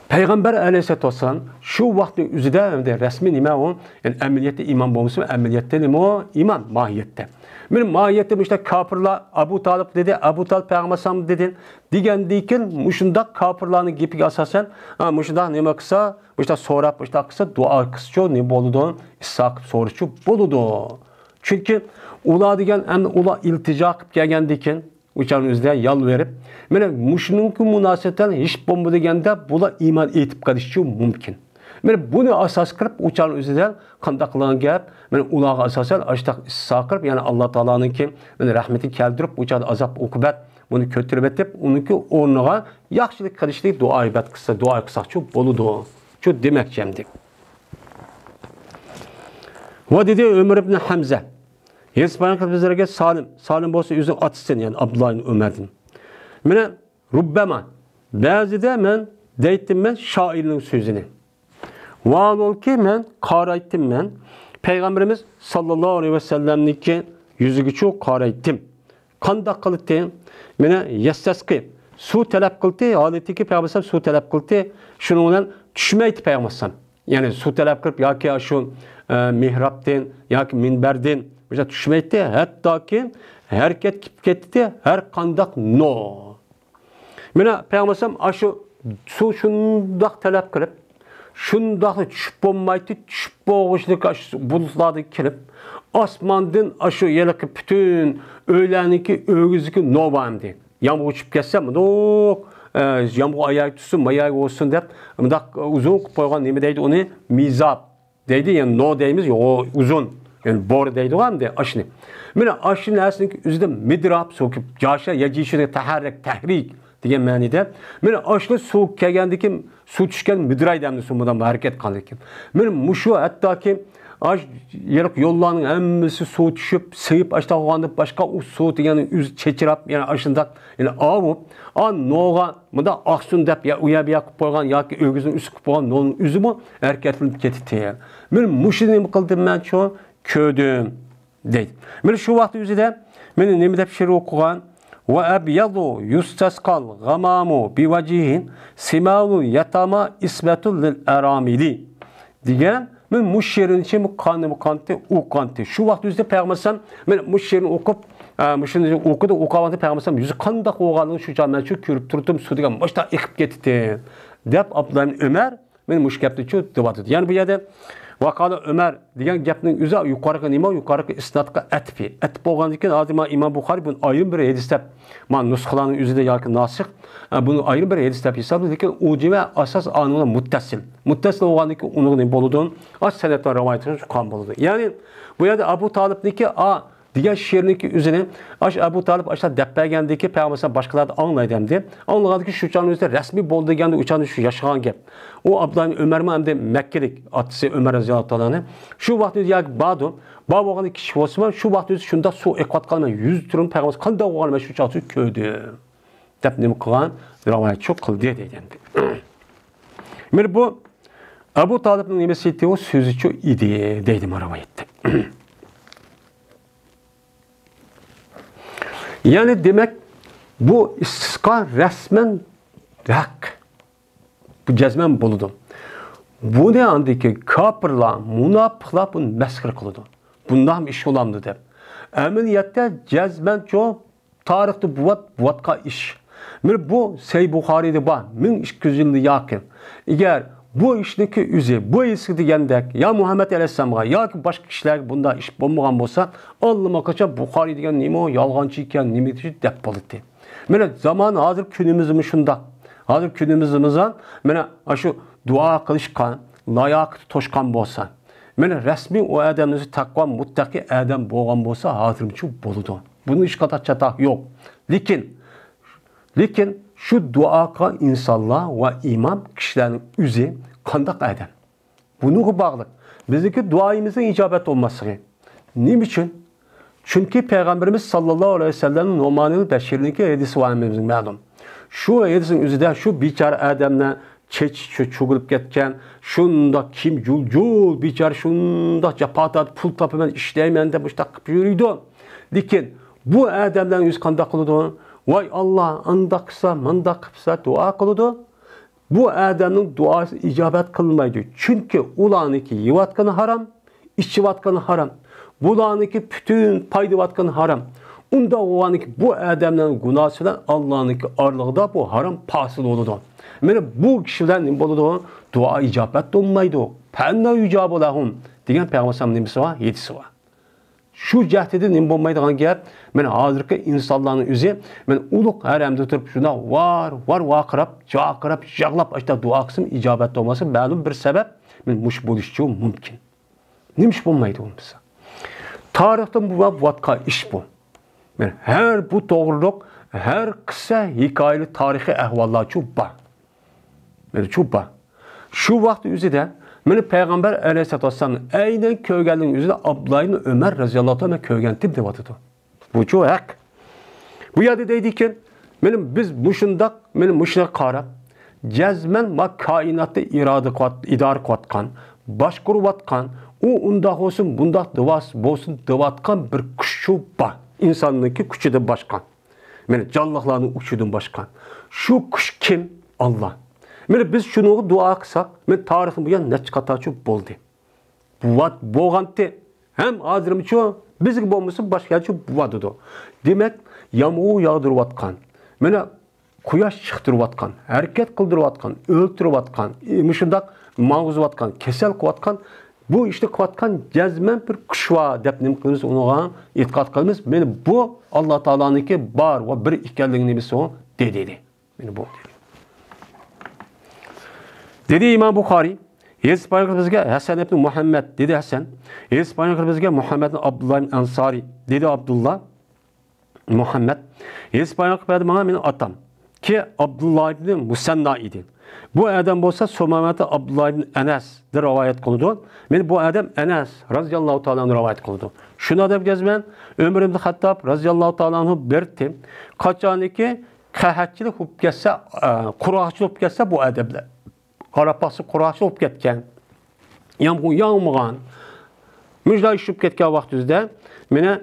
Peygamber aleyhisselatü vesselam şu vakti üzerinde resmi nime o yani emniyette imam olması emniyette nime o imam mahiyette. Benim mahiyette işte kafirla Abu Talib dedi, Abu Talib Peygamber dedin. Digen muşunda kafirlarını gibi asasen muşunda nime kısa işte sorap işte kısa dua kısa ne boludu İshak sorucu boludu. Çünkü ula digen hem ula iltica kıp gelgendiken uçağın üzerine yal verip mene muşununki münasebeten hiç bomba degende bula iman etip kalışçı mümkün. Mene bunu asas kırıp uçağın üzerine kandaklığın gelip mene ulağa asasen açtak issa kırıp yani Allah Teala'nın ki mene rahmeti keldirip uçağın azap ukubet bunu kötürüp etip onunki ornuğa yaxşılık kalışlık dua ibet kısa dua kısa çok boludu. Çok demek cemdik. Ve dedi Ömer ibn Hamza Yespayan bizlerge salim bolsa yüzü atsın yani Abdullah ibn Ömer'din. Mene rubbema bazıda men deyttim men şairinin sözünü. Vaal ol ki men qarayttim men Peygamberimiz sallallahu aleyhi ve sellem'niki yüzügü çok qarayttim. Qandaq qildi? Mene yestasqi su talab qildi, holatiki Peygamber su talab qildi. Şunun bilan tushmaydi Peygamber. Yani su talab qilib yoki shu mihrabdan yoki minbardan bize düşmeydi, hatta ki hareket kip ketdi, her kandak no. Mene Peygamberim aşı su şundak talep kılıp, şundak düşüp olmaydı, düşüp boğuşluk bulutladı kilip, asmandan aşı yeleki bütün öğleniki öğüzüki no vardı. Yağmur uçup geçsem, yok, yağmur ayak tutsun, mayak olsun deyip, uzun koygan nemi deydi onu mizab deydi, yani no deyimiz, o uzun. Yani bor deydi var mı de aşını. Mene aşının aslında üzerinde midrab sokup caşa yacişine taharrek tahrik diye manide. Mene aşlı soğuk kelgendeki su düşken midray demli sumudan hareket kalırken. Mene muşu hatta ki aş yerek yollarının hemmisi su düşüp sıyıp aşta oğanıp başka o su yani yüz çeçirap yani aşında yani avup an noğa mıda aksun dep ya uya bir yakıp koygan ya ki ögüzün üstü koygan nonun üzü mü hareketlenip getiti. Mene muşu ne kıldım ben şu ködüm deydi. Mene şu vakti üzerinde mene nemi dep şiir okugan ve abyadu yustasqal gamamu bi vacihin simalu yatama isbetul lil aramili diyen men bu şiirin için bu kantı u kantı. Şu vakti üzerinde Peygamber men bu şiirini okup müşini okudu okavantı Peygamber yüzü kandak oğanın şu candan şu körüp durdum su digen başta ekip getdi. Dep Abdullah Ömer men müşkepti şu devatı. Yani bu yerde Vakala Ömer diyen gapning üzü yukarıki nima yukarıki isnatqa atfi. At bolgandan keyin adima İmam Buxari bunu ayrı bir hadis deb man nusxalarning üzüde yoki nasix bunu ayrı bir hadis deb hisobladi, lekin u jima asas anına muttasil. Muttasil bolgandan keyin uning nima bo'ladi? As sanatdan rivoyatini qon bo'ladi. Ya'ni bu yerda Abu Talibniki diğer şiirniki üzerine Abu Talib aşağı deppegендeki Peygamber başkaları da anlaydı demdi. Anladı ki şu canın üzerinde resmi bol degende uçanın şu yaşayan gep. O Abdullah Ömer mi hem de Mekke'lik atısı Ömer Raziyallahu Anh'ı. Şu vakti ya Badu, Babu'nun kişi olsun şu vakti şunda su ekvat kalma 100 turun Peygamber kanda olma şu çatı köydü. Depnim kılan rivayet çok kıldı dedi. Mer bu Abu Talib'nin nimesi o sözü çok idi dedim rivayette. Yani demek bu istisqa resmen hak. Bu cezmen buludu. Bu ne andaki kapırla, münafıkla bunu meskir kılıdı. Bundan iş olamdı der. Emniyette cezmen çok tarihte buvatka iş. Bu Sahih Buxari'de var. 1200 yılda yakın. Eğer bu işdeki üzü, bu eski degендek ya Muhammed Aleyhisselam'a ya ki başka kişiler bunda iş bulmagan bolsa Allah'ıma kaça Buxari degen nime o yalgancı iken nime diye dep boluptu. Mene zaman hazır günümüzün şunda. Hazır günümüzümüzden mene şu dua kılışkan, layak toşkan bolsa. Mene resmi o adamınızı takva muttaki adam bolgan bolsa hazırmçı boludu. Bunun iş kadar çatak yok. Lekin şu duaka insanlar ve imam kişilerin üzü kandak eden. Bunu bağlı. Bizdeki duayımızın icabet olması. Niçin? Çünkü Peygamberimiz sallallahu aleyhi ve sellem'in Numan'ın beşirindeki hadisi var mevzum malum. Şu Edison üzerinde şu biçare adamlar çugulup ketken, şunda kim jul biçare şunda japatat pul tapıman işleymen de muştaq yürüydü. Lekin bu adamların yüz qanday qılıdı? Vay Allah, andaqsa, mandaqsa dua qılıdı. Bu adamın duası icabet kılmaydı. Çünkü ulaniki yivatkanı haram, içivatkanı haram. Bulaniki bütün paydıvatkanı haram. Unda ulaniki bu adamların günahsıyla Allah'ınki arlığında bu haram pasıl oldu. Yani bu kişilerin boludu dua icabet olmaydı. Penna icab olahum. Diyen Peygamber nemisi var, yedisi var. Şu cahdede nem olmaydıgan gap, men hazırki insanların üzü, men uluk haramda turup şuna var vaqırap, jağlap, işte dua kısım icabet olması ma'lum bir sebep, men muş buluşçu mümkün. Nemiş olmaydı o bize. Tarihten bu vatka iş bu. Men her bu doğruluk, her kısa hikayeli tarihi ehvallar çubba. Men çubba. Şu vakti üzüde meni Peygamber Aleyhisselatü Vesselam'ın aynen köygenliğinin yüzüne Abdullah Ömer razıyallahu anh köygentip devatıdı. Bu çok hak. Bu yerde deydikken biz muşuna qarab, cezmen ve kainatta idare kıvatkan, başkuru vatkan, o undaq olsun, bundaq olsun dıvatkan bir kuşu var. İnsanlıki kuşu da başkan. Canlıqlarının uçudun başkan. Şu kuş kim? Allah. Biz şunu dua kısak, tarihin bu yan ne çıkartaçı boldu. Bu boğantı hem hazırım çoğu, bizlik bolması başka yerçi bu vadıdı. Demek yamuğu yağdırıvatkan, kuyaş çıktırıvatkan, hareket kıldırıvatkan, öldürüvatkan, mışındak mağuzuvatkan, kesel kıvatkan, bu işte kıvatkan cezmen bir kuşva depnim kılımız ona itikat kılımız. Bu Allah Teala'nın ki bar ve bir ikelliğin nemisi o dedi. Bu dedi. Dedi İmam Bukhari, Yezid Peygamber bizge Hasan ibn Muhammed dedi Hasan. Yezid Peygamber bizge Muhammed ibn Abdullah ibn Ansari dedi Abdullah Muhammed. Yezid Peygamber bana benim atam ki Abdullah ibn Musanna idi. Bu adam olsa Somamete Abdullah ibn Enes de rivayet kıldı. Bu adam Enes radıyallahu ta'ala rivayet kıldı. Şuna da gezmen Ömer ibn Hattab radıyallahu ta'ala berti kaçaniki kahatçılık hub kesse kuraqçılık kesse bu adamlar Qarapası quraqçı olub ketken, yağmıgan, müjda işib ketken vaxtüzdə mənə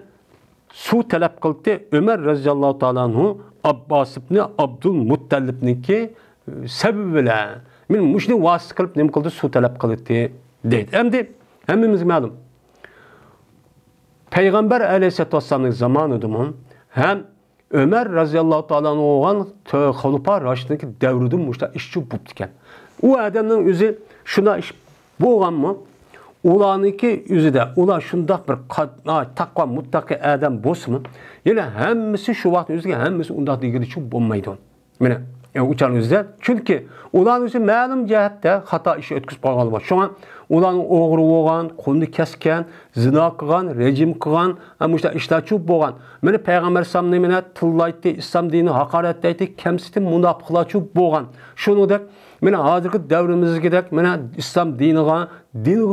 su tələb qıldı Ömer raziyallahu ta'ala anhu Abbas ibn Abdülmuttallib'ninki səbəbilə mən müşni vasıt qılıb nem qıldı su tələb qıldı deydi. Hemimiz məlum. Peygamber Aleyhisselatü Vesselam'ın zamanıdır hem Ömer raziyallahu ta'ala olan Xulufa Raşid'ninki devrüdün müşta işçi bubdiken. O adamın özü şuna iş boğan mı? Ulanınki özü de ulan şunda bir takva muttaki adam boz mu? Yani hemmisi şu vaxt özü hemmisi unda digili için bulmaydı. Yani uçan özü çünkü ulan özü məlum cəhətdə hata işi ötküz bağlı var. Şu an ulanın oğru olğan, qolunu kəsken, zina qılan, rejim qılan, işte işləçü boğan. Peygamber sallallahu tıllaydı, İslam dini hakaretləydi, kəmsiti münafıqlaçı boğan. Şunu da hazırki devrimizde İslam diniga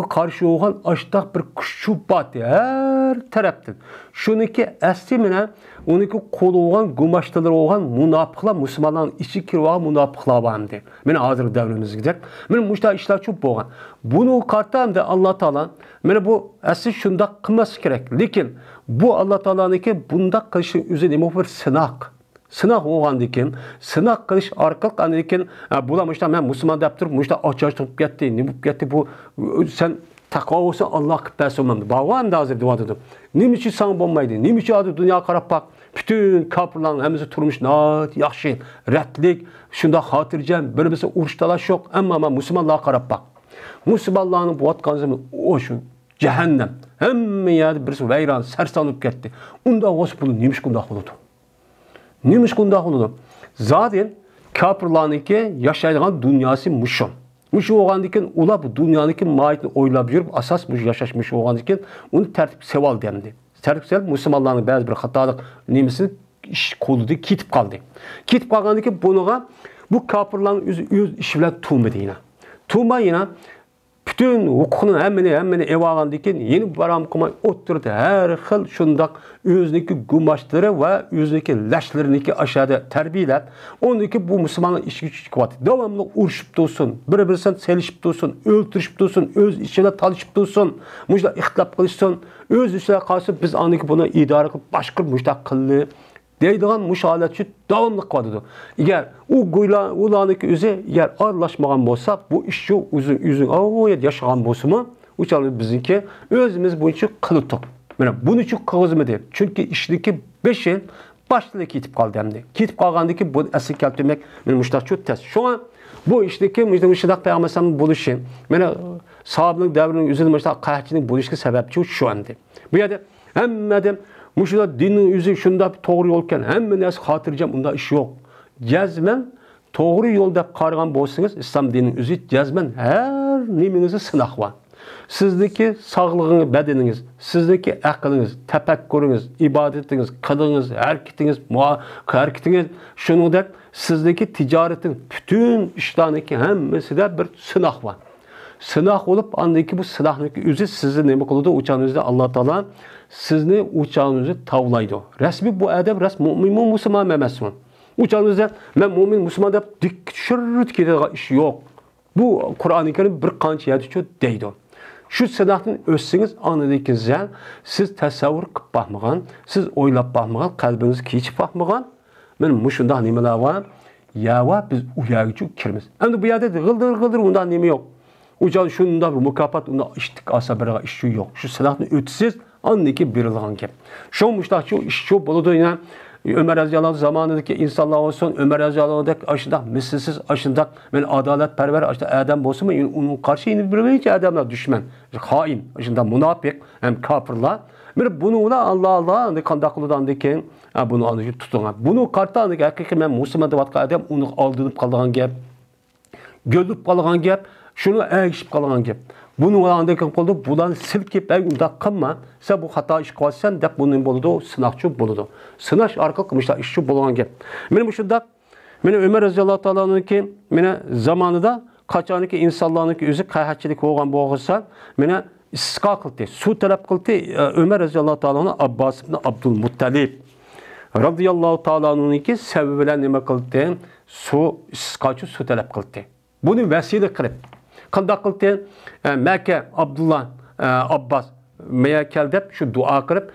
karşı olan aştaq bir kuşçu batı her taraftan. Şununki asli onunki kolu olan, gumaştaları olan münafıqlar, Müslümanların içi kirvağı münafıqlar vardı. Hazırki devrimizde. Muşta işler çok boğan. Bunu kartam da Allah Teala bu asli şunda kılması gerek. Lakin bu Allah Teala'nınki bunda kılışın üzerine bir sınak. Sınak oğandikin, sınak kılış arkalık andikin, bulamışta ben Müslüman deyip durup, muşta açıkçılık gitti, ne bu gitti bu, sen takva olsa Allah kıpbesi olmamdı. Bağlan da hazır duvadıdır. Nimişi sana bombaydı, nimişi adı dünya karab bak, bütün kapırların hemisi turmuş, naat, yaxşı, rətlik, şunda hatırcam, birbirisi uğuştalaş yok, ama Müslümanlığa karab bak. Müslümanlığının bu atkanızı o şu cehennem, hem yerde birisi veyran, sersanıp gitti. Onda olsa bunu nimiş kundak oldu. Neymiş kundak oldu? Zaten kapırlarınki yaşayacağın dünyası muşun. Muş oğandikin ula bu dünyanınki maitini oylab yürüp asas muş yaşaşmış oğandikin onu tertip seval demdi. Tertip seval Müslümanların bazı bir hatalık nemesini iş koludu, kitip kaldı. Kitip kalgandikin bunuğa bu kapırların yüz işi bilen tuğmadı yine. Tuğma yine bütün hukukunu hemmini evagan diken yeni baram kılmay oturdu her xil şundak özüneki gumaşları ve özüneki leşleriniki aşağıda terbiyelep onunki bu Müslümanın iş gücü kıvatı devamlı uruşup dursun bir-birisinden selişip dursun öldürüşüp dursun öz içine talışıp dursun muşda ihtilap kılışsın öz içine karşı biz aniki bunu idare kılıp başka muşda kıllı deydiğen müşahalatçı devamlı kıvatıdır. Eğer o ulanıki özü eğer arlaşmagan bolsa bu iş şu uzun ağıyet yaşagan bolsa mı uçalı bizimki özümüz bunun için kılıtıp. Bunun için kığızımı deyip. Çünkü işdeki 5 yıl başladı kitip kaldı hem de. Kitip kalgandaki bu asıl keltürmek müştak çok tez. Şu an bu işdeki müştak peygamberimizin buluşu. Sahabının devrinin üzerinde müştak kahçinin buluşu sebepçi şu anda. Bu yerde hem müştak dinin yüzü şunda doğru yolken hem nesi hatırlayacağım onda iş yok. Cezmen doğru yolda kargan bolsanız İslam dinin yüzü cezmen her niminizi sınak var. Sizdeki sağlığınız, bedeniniz, sizdeki aklınız, tefekkürünüz, ibadetiniz, kılınız, hareketiniz, şunu da sizdeki ticaretin bütün işlerindeki hemmesi de bir sınak var. Sınak olup andaki bu sınaktaki yüzü sizi ne kıldı uçağınızda Allah Teala sizni uçağınızı tavlaydı. Resmi bu edeb mümin Müslüman memesmin. Uçağınızda ben mümin Müslüman da dik şırrt gidiyor iş yok. Bu Kur'an-ı Kerim bir kança yedi deydi. Şu sınavdan özseniz anladaki zəl, siz təsəvvür qıp baxmağın, siz oylap baxmağın, qalbiniz keçip baxmağın, benim muşunda nimeler var, ya biz uyarıcı kirimiz. Hem bu yerde gıldır ondan nime yok. Ucal şunda bir mükafat, onda iştik asabırığa işçi yok. Şu sınavdan ötesiz, anladaki birilğin ki. Şu muştaqçı işçi buludu yine, Ömer Azyalan zamanındaki insanlar olsun, Ömer Azyalan'daki aşında, mislisiz aşında, ben adaletperver aşında adam olsun mu, onun karşı inip bir adamlar düşman, hain, aşında münafık, hem kafirler. Bunu da Allah kandaklıdan diken, bunu anlayıcı tutun. Bunu kartı hakiki ben Müslüman devatka adam, onu aldırıp kalan gep, gölüp kalan gep, şunu eğişip kalan gep. Bunun andaki oldu, bulan silkip unda kanma. Sen bu hata iş kıvatsan da bunun buludu, sınakçı buludu. Sınaş arka kımışlar, işçi bulan gel. Benim şunda, benim Ömer Raziyallahu Teala'nın ki, benim zamanında kaçanı ki insanların ki özü kayhatçılık olan bu olsa, benim iska kıldı, su talep kıldı. Ömer Raziyallahu Teala'nın Abbas ibn Abdülmuttalib Radiyallahu Teala'nın ki sebebiyle neme kıldı, su talep kıldı. Bunu vesile kılıp. Kandak kıldı, Mekke Abdullah Abbas meya dep şu dua kılıp,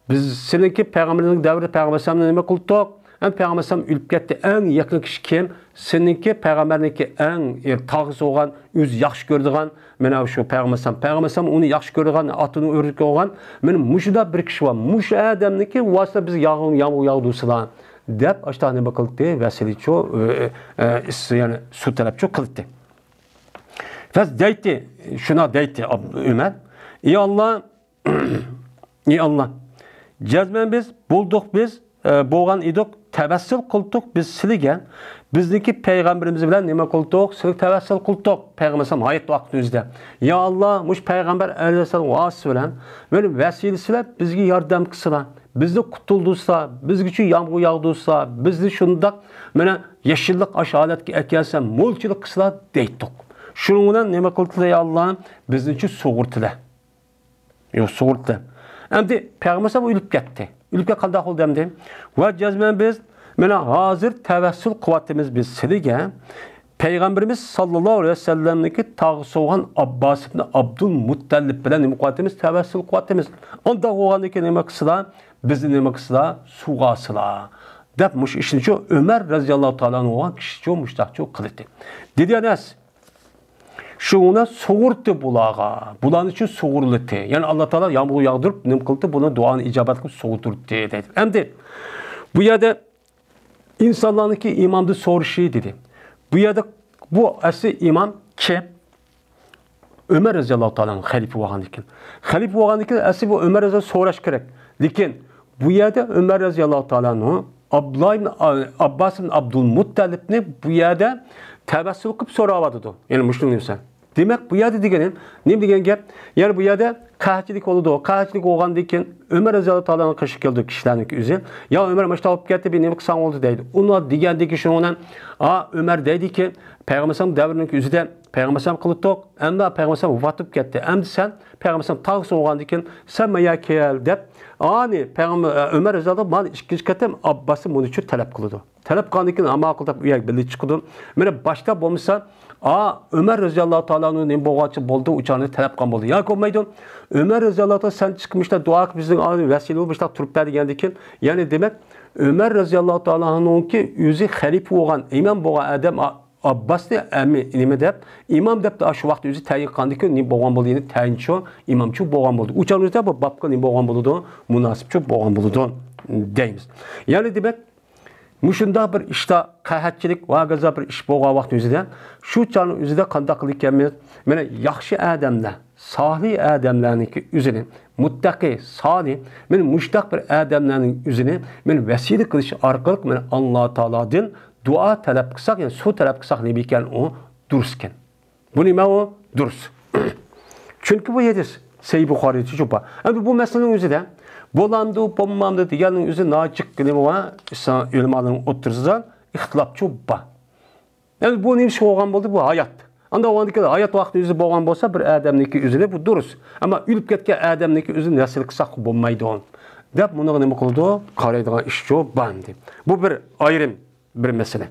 biz seninki peygamberlik devri peygambersamdan nime kıldık? Peygambersam ülüp ketdi. En yakın kişi kim? Seninki peygamberniki en tağısı olan, öz yaxşı gördüğün, şu peygambersam onu yaxşı gördüğün, atını ördük olan, muşda bir kişi var. Muş adamniki vasıta biz yağmur yağdırsalar. Dep aşağı nime kıldı? Vesile ço, yani su talep kıldı. Fes deyti, şuna deyti Ömer. İyi Allah, cezmen biz, bulduk biz, boğan idik, tevessül kıldık biz silige. Bizdeki peygamberimiz bilen nime kıldık, silik tevessül kıldık. Peygamberim hayat vaxtımızda. Ya Allah, muş peygamber aleyhisselam vasıf bilen, böyle vesilesiyle bizge yardım kısıla, bizde kutulduysa, bizge şu yağmur yağdıysa, bizde şundak, yeşillik aşağıdaki ekersen, mulçilik kısıla deydik. Şununla nime kıldılar ya Allah'ım, bizim için soğurtular. Yok soğurtular. Hem de Peygamber ölüp gitti. Ölüp kaldı oldu hem de. Ve cezmen biz, hazır tevessül kuvvetimiz biz silige, Peygamberimiz sallallahu aleyhi ve sellem'deki tağısı olan Abbas ibn Abdülmuttalib bilen nime kuvvetimiz, tevessül kuvvetimiz. Onda oğandaki nime kısıla, bizim nime kısıla, suğa sıla. Depmiş işin için Ömer Raziyallahu Teala'nın olan kişi için müştakçı kılıktı. Dedi ya nes? Şuna soğurtu bulağa. Bulan için soğurlutu. Yani Allah Teala yağmuru yağdırıp nem kıldı bunu duanı icabet kılıp soğuturdu dedi. Hem de bu yerde insanların ki imamda soruşu dedi. Bu yerde bu asli imam ki Ömer Raziyallahu Teala'nın halife olan iken. Halife olan iken asli bu Ömer Raziyallahu soraş gerek. Lakin bu yerde Ömer Raziyallahu Teala'nın Abbas ibn Abdülmuttalib'ni bu yerde tevessül kılıp soravadıdı. Yani Müslüman insan. Demek bu yerde degenim, ne degen gap? Yani bu yerde qahatchilik oldu. Qahatchilik olgandan keyin Ömer raziyallohu ta'ala qışık keldi kişilerning o'zi. Ya Ömer maşta olib ketdi, ben nima qilsam oldu deydi. Ular degandiki shundan, Ömer deydiki, Peygamber davrining o'zida Peygamber qilibdi, endi Peygamber vafot etib ketdi. Endi sen Peygamber tağısı olgandan keyin sen maya kel deb, ani Peygamber Ömer raziyallohu man ikkinchi qatam Abbas'ı bunun uchun talab qildi. Talab qilgandan keyin amal qilib u yerga birga chiqdi. Mana boshqa bo'lmasa, Ömer raziyallohu ta'ala'nın nima bo'lgancha bo'ldi, uçağını talab qilgan bo'ldi. Yo'q olmaydi. Ömer raziyallohu ta'ala sen chiqmishda duo qilib bizning vasila bo'lishda turibdi degandan keyin, ya'ni demak Ömer raziyallohu ta'ala'nınki o'zi xalifa bo'lgan, imom bo'lgan odam Abbasni nima deb, imom deb shu vaqt o'zi tayin qilgandan keyin nima bo'lgan bo'ldi, tayinchi imomchi bo'lgan bo'ldi. Uçağımızda bu babga nima bo'lgan bo'ldi, munosibchi bo'lgan bo'ldi deymiz. Ya'ni demak Muşunda bir işte qahatchilik va gaza bir ish bo'lgan vaqt o'zida shu chani o'zida qanday qilib ekanmiz? Mana yaxshi odamlar, solih odamlarniki o'zini, muttaqi, solih, men mushtaq bir odamlarning o'zini men vasila qilish orqali men Alloh taolodan duo talab qilsak, ya'ni suv talab qilsak nima ekan u durust ekan. Bu nima u? Durust. Chunki bu hadis Sahih Buxoriyda cho'pa. Endi bu masalaning o'zida Bolandı, bommandı deganning o'zi nochiq nima va ulamalarning o'rtasida ixtilofchi bor. Yani bu nima bo'lgan bo'ldi, bu hayot. Anda o'g'andiki hayot vaqti o'zi bo'lgan bo'lsa, bir odamniki o'zida bu durust. Ammo o'lib ketgan odamniki o'zi nasl qilsak bo'lmaydi deb buni nima qildi? Qaraydigan ish shu bandi. Bu bir ayrim bir masala.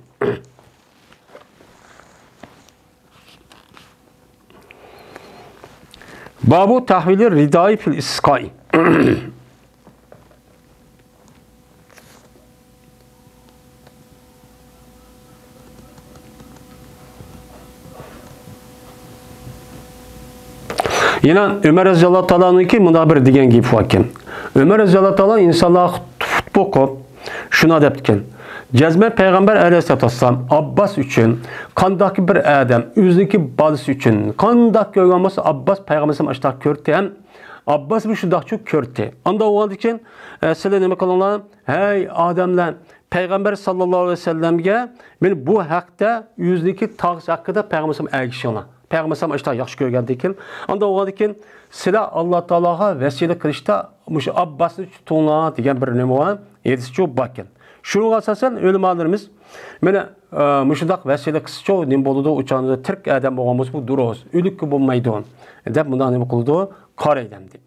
Babu tahvili ridai fil isqai. Yine Ömer raziyallohu ta'ala'nınki bunda bir degan gap bor ekan. Ömer raziyallohu ta'ala insonlar futbol qilib shuna debdikan. Jazman payg'ambar alayhissalatu vassalam Abbas uchun qandaki bir odam o'ziniki bolasi uchun qandak ko'rgan bo'lsa Abbas payg'ambarimiz ashta ko'rdi ham Abbas bu shundaqchu ko'rdi. Unda o'g'an uchun sizlar nima qilinglar? Hey odamlar, payg'ambar sallallohu alayhi vasallamga men bu haqda o'ziniki tog'si haqida payg'ambarimiz aytishinglar. Peygamber işte yaxşı görgəndə ki, anda oğadı ki, sizə Allah Taalaga vəsilə qilishda muş Abbasni tutunlar degan bir nima var, hadis çox bakın. Şunga asasen ulamalarımız mana mushundaq vəsilə qilishcha nima bo'ladi, uçağında Türk adam bo'lgan bo'lsa bu durust, o'lik bo'lmaydi deb bundan nima qildi? Qaraydim deb.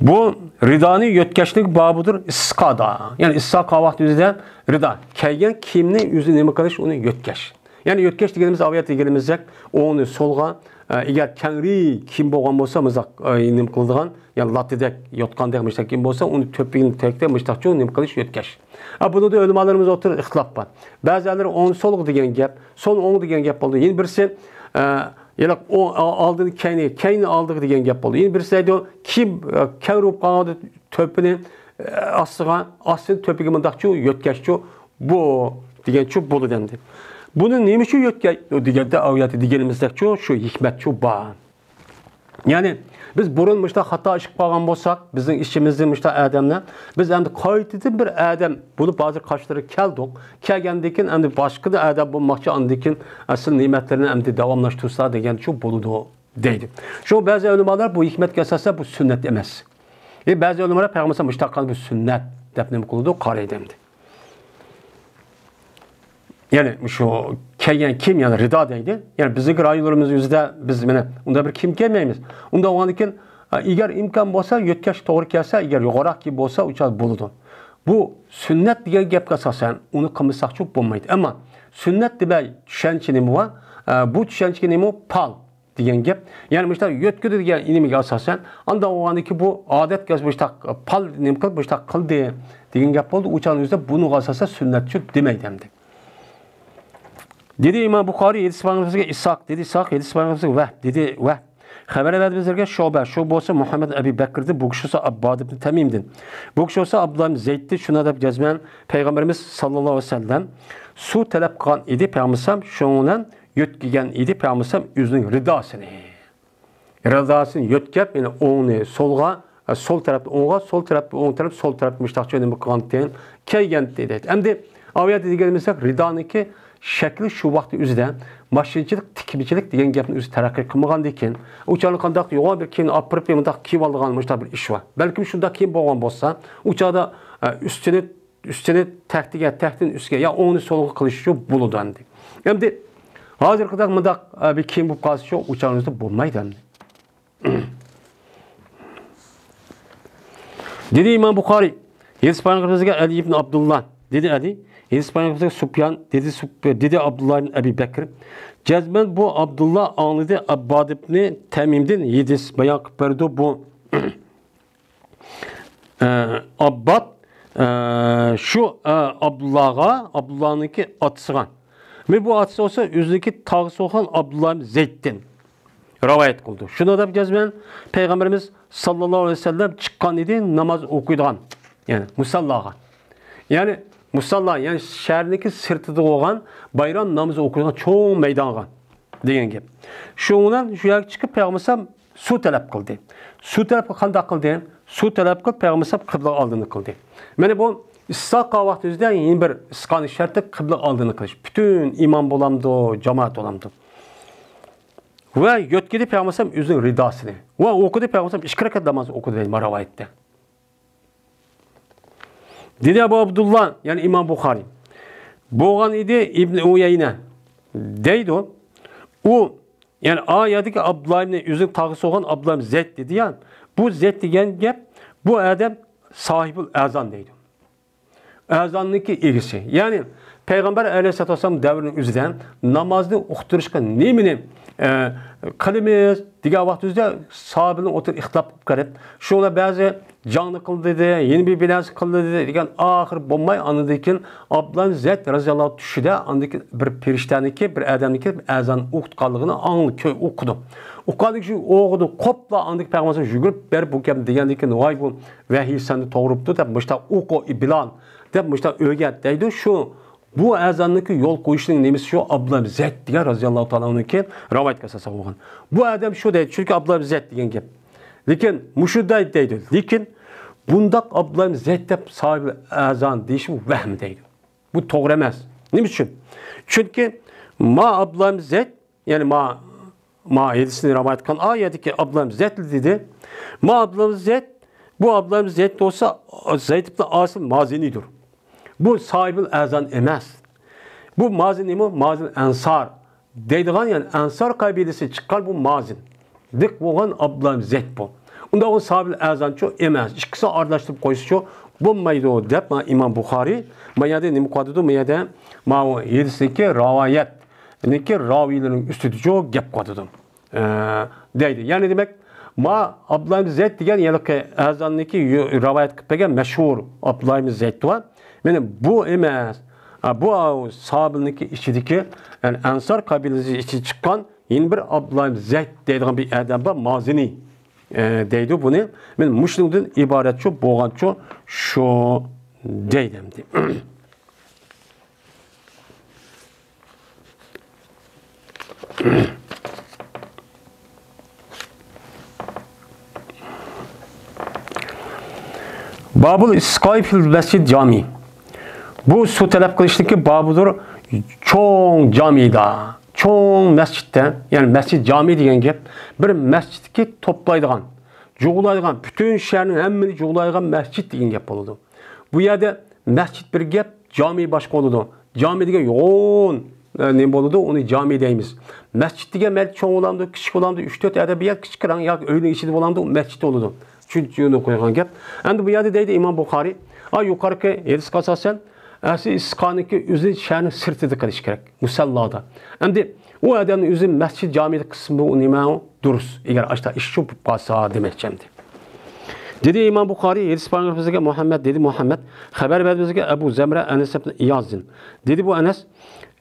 Bu ridani yötkeşlik babıdır isqada. Yani isqa vaqt o'zida rida. Kelgan kimni o'zi nima qilish, uni yötkeş. Yani yötkeş deganimiz aviyat deganimizda o'ni solga agar kangri kim bo'lgan bo'lsa, mizaq nima qiladigan, yani latidek yotgandek mishta kim bo'lsa, uni to'pigini tekda mishtaqcho nima qilish yötkeş. Bunda da ulamalarımız otur ixtilof bor. Ba'zilari o'ni solg degan gap, sol o'ng degan gap bo'ldi. Yana birisi yani o aldığını kayni aldığı diyen gap oldu. Yine birisi deydi kim kavrup qaldı töpünü aslında töpüge mındaqçı yötkeşçi bu diyen şu bolu dendi. Bunun neymiş şu yötkeş diyen de aviyatı diyenimizdeki şu hikmetçi ba. Yani biz burun müşta hata işik bağlan bolsak, bizim işimizin müşta adamlar, biz endi qaytidib bir adam bunu bazı qaşları keldik. Kelgendikin endi başqa da adam bulmakçı andikin asıl nimetlerini endi davamlaştırsa degen şu buludu deydi. Şu bazı ulamalar bu hikmet esasında bu sünnet emas. Bazı ulamalar Peygamber müştaqan bu sünnet deb nima qildi? Qaraydimdi. Yani şu kelgen kim yani rida deydi. Yani bizning rayonlarimiz yüzde biz mana unda bir kim kelmaymiz. Unda o'g'andikin agar imkon bo'lsa, yötkesh to'g'ri kelsa, agar yo'g'roq ki bo'lsa, ucha bo'ladi. Bu sünnet degan gapga asosan uni qilmasaqchi bo'lmaydi. Ammo sünnet debay tushuncha nima va bu tushuncha nima pal degan gap. Ya'ni mishta yötkidi degan nimiga asosan unda o'g'andiki bu odatga mishta pal nima qilib mishta qildi degan gap bo'ldi. Uchani o'zida buni asosan sunnatchi demaydi hamdi. Dedi İmam Buxoriy hadis bag'imizga Isoq dedi, Isoq hadis bag'imizga va dedi va xabar berdi bizlarga shu bo'lsa Muhammad Abi Bakrdi, bu kishi esa Abbad ibn Tamimdin. Bu kishi esa Abdullah ibn Zayddi shuna deb jazman payg'ambarimiz sallallohu alayhi vasallam suv talab qilgan edi, payg'ambar shundan yotkigan edi, payg'ambar o'zining ridosini yotkab, ya'ni o'ngni solga, sol tarafni o'ngga, sol tarafni o'ng taraf, sol tarafni mushtaqcha nima qilgan kelgan dedi. Endi Avya deganimizda ridoniki shakli shu vaqt o'zida mashinchilik, tikimchilik degan gapni o'zi taraqqiy qilmagandan keyin, o'chani qanday yo'g'on bir keyin olib kirib, bunday kiyib olgan mushta bir ish bor. Balkim shunda kiyib bo'lgan bo'lsa, o'chada üstüne taxtin üstüge ya onu soluğu kılışıyor buludandı. Hem de hazır kadar mıdak bir kim bu kalışıyor uçağınızda bulmaydı. Dedi İmam Bukhari, Yedis Peygamberimize Ali ibn Abdullah dedi Ali, Yedis Peygamberimize Sübyan dedi Abdullah ibn Ebi Bekir. Cezmen bu Abdullah anladı Abbad ibn Temim'den Yedis bayan kıpırdı bu Abbad şu Abdullah'ınki atısıgan. Ve bu atısı olsa yüzdeki tağısı olan Abdullah Zeyd'den rivayet kıldı. Şunu da bileceğiz ben Peygamberimiz sallallahu aleyhi ve sellem çıkan idi namaz okuyduğun. Yani musallaha. Yani musalla yani şehrindeki sırtıda olan bayram namazı okuyduğun çoğu meydanğa deyen gibi. Şundan şuraya çıkıp Peygamberimiz su talep kıldı. Su talep kıldı kıldı. Su talep kılıp Peygamberimiz kıbla aldığını kıldı. Yani bu İssaqa vaxtımızda yeni bir isqanı şartı kıbla aldığını kılış. Bütün imam olamdı, cemaat olamdı. Ve yetkili Peygamberimiz özünün ridasını. Ve okudu Peygamberimiz 2 rekat namazı okudu deyim rivayette. Dedi Ebu Abdullah yani İmam Bukhari. Boğan idi İbn Uyeyne. Deydi o. O yani ayadaki Abdullah ibn özünün tağısı olan Abdullah Zeyd dedi ya. Bu Zeyd degen gep bu adam sahibül ezan deydi. Ezanlıki ilgisi. Yani Peygamber Aleyhisselatü Vesselam devrinin üzerinden namazını uqtirishga nemini qilimiz degan vaqtimizda sahabenin otur ixtilop qilib, şuna bazı canlı kıldı dedi, yeni bir bilans kıldı dedi degan ahir bo'lmay anıdaki Abdullah Zeyd raziyallahu anh tushida andaki bir periştaniki, bir adamniki ezan o'qitganligini angli o'qidi. O'qadi shu o'qidi, qopla andaki Peygamber yugurib berib bu gapni degandan voy bu vahiy seni to'g'ribdi deb mushta o'qi iblan deb mushta o'rgat deydi. Shu bu ezanlıki yol qo'yishning nemisi shu Abdullah Zeyd degan raziyallahu ta'ala anhuga rivayet qilsa bo'lgan. Bu adam shu deydi, chunki Abdullah Zeyd degan gap. Lekin mushudday deydi. Lekin bundaq Abdullah Zeyd deb sahibi ezan deyish vahm deydi. Bu to'g'ri emas. Nima uchun? Chunki ma Abdullah Zeyd, yani ma hadisini rivayet qilgan oyatdagi Abdullah Zeyd dedi. Ma Abdullah Zeyd, bu Abdullah Zeyd olsa Zeyd ibn Asim mazinidir. Bu sahibül ezan emas. Bu mazin nemi? Mazin Ensar. Deydigan yani Ensar kabilesi çıkan bu mazin. Dik bo'lgan Abdullah Zeyd bu. Unda o sahibül ezan çok emas. İkisi aralashtirib qo'yish çok bo'lmaydi deb İmam Bukhari mayada nima qiladi? Mayada ma o 7'deki rivayet neki raviylerin üstüde çok gap qiladi. Deydi. Yani demek ma Abdullah Zeyd degan yani ezanniki rivayet qilib bergan mashhur Abdullah Zeyd var. Yani bu emas. Bu sahabeninki içideki yani Ensar kabilesi içi çıkan yeni bir Abdullah Zeyd deydiğin bir adam var. Mazini deydi bunu. Ben Müslim'den ibaret şu, boğan şu deydim. Babul İskai fil Mescid Cami. Bu su talep kılıştaki babudur çoğun camide, çoğun mescitte, yani mescid cami deyen gap bir mescidki toplaydıgan, çoğulaydıgan, bütün şehrin hemmini çoğulaydıgan mescid deyen gap oldu. Bu yerde mescid bir gap, cami başka oldu. Cami deyen yoğun ne oldu? Onu cami deyimiz. Mescid deyen mescid çoğun olandı, küçük olandı, 3-4 yerde bir yer küçük kıran, ya öğlen içinde olandı, mescid oldu. Çünkü onu koygan gap. Endi bu yerde deydi İmam Bukhari, yukarıki hadis kasasen Asi isqaniki özü şəhərin sirtida qilish kerak, musallada. Endi o adamın özü məscid camide kısmı o nima durus. Eğer açta iş şu pasa demekçemdi. Dedi İmam Bukhari, hadis peygamberimizge Muhammed dedi Muhammed, haber verdi bizge Ebu Zemre Enes ibn İyaz'ın. Dedi bu Enes,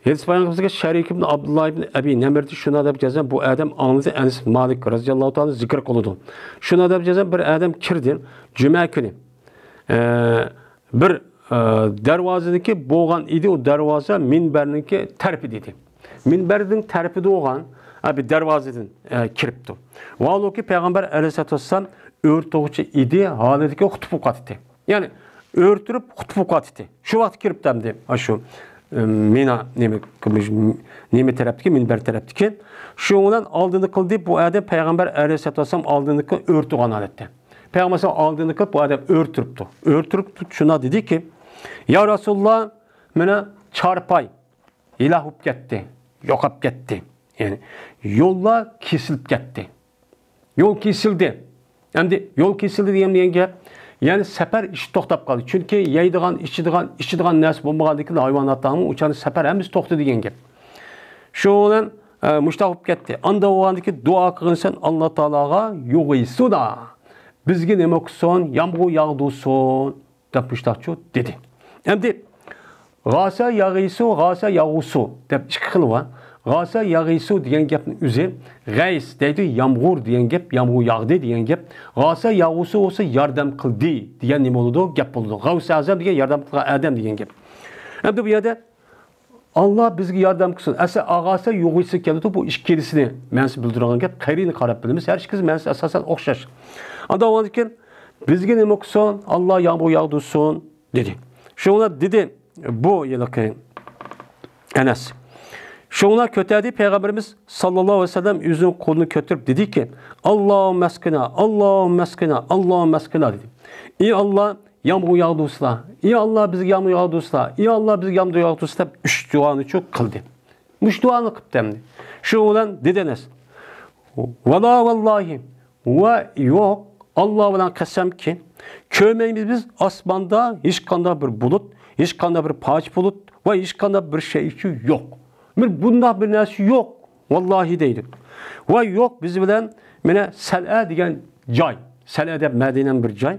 hadis peygamberimizge Şerik ibn Abdullah ibn Ebi Nemirdi şuna da bileceğiz. Bu adam anladı Enes Malik radıyallahu ta'ala zikr kılıdı. Şuna da bileceğiz bir adam kirdi, cuma günü. Bir darvozadagi bo'lgan idi, o darvoza minberniki tarafı dedi. Minberning tarafida bo'lgan bir darvozadan kiribdi. Vallahi Peygamber Aleyhisselatü Vesselam o'rtoqchi idi, holatiga xutib o'qitdi. Yani örtürüp hutbukat eti. Şu vaqt kirip demdi. Şu mena neme taraptiki, minber taraptiki. Şundan aldığını kıldı bu adam Peygamber Aleyhisselatü Vesselam aldığını örtüğün adette. Peygamber aldığını kılıp bu adam örtürüptü. Örtürüp şuna dedi ki ya Resulullah mena çarpay ilahup gitti. Yokap gitti. Yani yolla kesilip gitti. Yol kesildi. Endi yol kesildi degan gap. Yani sefer iş to'xtab qoldi. Chunki yeydigan, ichadigan narsa bo'lmagandan hayvonotlarning o'chani sefer hamiz to'xtadi degan gap. Shu bilan mushtaq bo'lib ketdi. Anda o'g'andiki duo qilsan Alloh taologa yo'g'iysuda. Bizga nima qilsin, yomg'ir yog'dirsin deb mushtaqchi dedi. Endi g'asa yag'isu deb ikki xil bor. G'asa yag'isu degan gapning o'zi g'ays deydi, yomg'ir degan gap, yomg'ir yog'di degan gap. G'asa yag'isu bo'lsa yordam qildi degan nima bo'ladi? Gap bo'ladi. G'avs azam degan yordam qilgan odam degan gap. Endi bu yerda Allah bizga yordam qilsin. Asa ag'asa yo'g'isi keladi, bu ikkilisini ma'nosi bildirgan gap. Qayrini qarab bilamiz. Har ikki ma'nosi asosan o'xshash. Anda o'g'andikin bizga nima qilsin? Allah yomg'ir yog'dirsin dedi. Shuna dedi bu yilqi Enes. Şuna kötüydü Peygamberimiz sallallahu aleyhi ve sellem yüzünün kolunu götürüp dedi ki Allah'ım meskina, Allah'ım meskina, Allah'ım meskina dedi. İyi Allah yağmur yağdırsa, iyi Allah bizi yağmur yağdırsa, iyi Allah bizi yağmur yağdırsa üç duanı çok kıldı. Üç duanı kıptemdi. Şu olan dediniz. Valla vallahi ve yok Allah olan kasem ki kömeğimiz biz asmanda hiç kanda bir bulut, hiç kanda bir paç bulut ve hiç kanda bir şey yok. Bunda bir narsa yok. Vallahi deydi. Ve yok biz bilen mene Sel'e degan joy. Sel'e deb Medine'nin bir joy.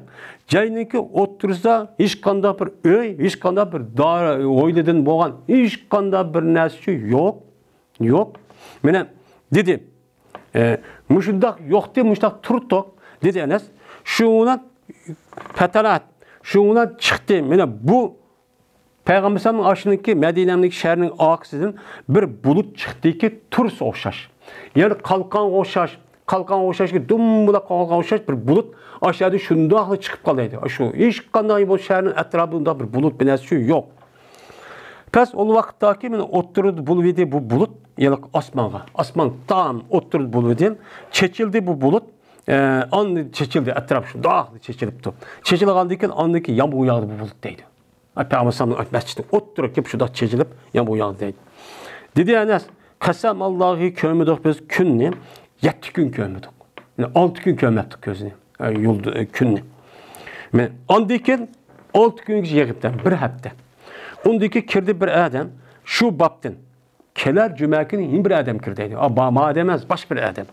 Joyniki o'ttirsa hech qanday bir uy, hech qanday bir o'ylidan bo'lgan, hech qanday bir narsa yok. Yok. Mene dedi. Mushundaq yo'q deb mushundaq turdik dedi Enes. Şuna patarat, şuna chiqdi. Mene bu Peygamber sallallahu aleyhi ve sellem Medine'deki şehrin aksiden bir bulut çıktı ki turs oxşaş. Yani kalkan oxşaş ki dumbula kalkan oxşaş bir bulut aşağıda şundaqlı çıkıp kalıydı. Şu hiç qanday bu şehrin etrafında bir bulut binası yok. Pes o vakittaki men oturdu bulvedi bu bulut yani asmanga. Asman tam oturdu bulvedi. Çekildi bu bulut. Anlı çekildi etraf şundaqlı çekilipti. Çekilgandan andaki yağmur yağdı bu bulut deydi. Peygamber sallallahu aleyhi ve sellem oturup ki şurada çekilip yağmur yağdı deydi. Dedi Enes, kasam Allah'ı kömüdük biz künni, 7 gün kömüdük. Yani 6 gün kömüdük gözünü, künni. Andikin 6 gün yığıptan, bir hafta. Ondaki kirdi bir adam, şu babdan, keler cümerkin bir adam kirdeydi. Ma demez, baş bir adam.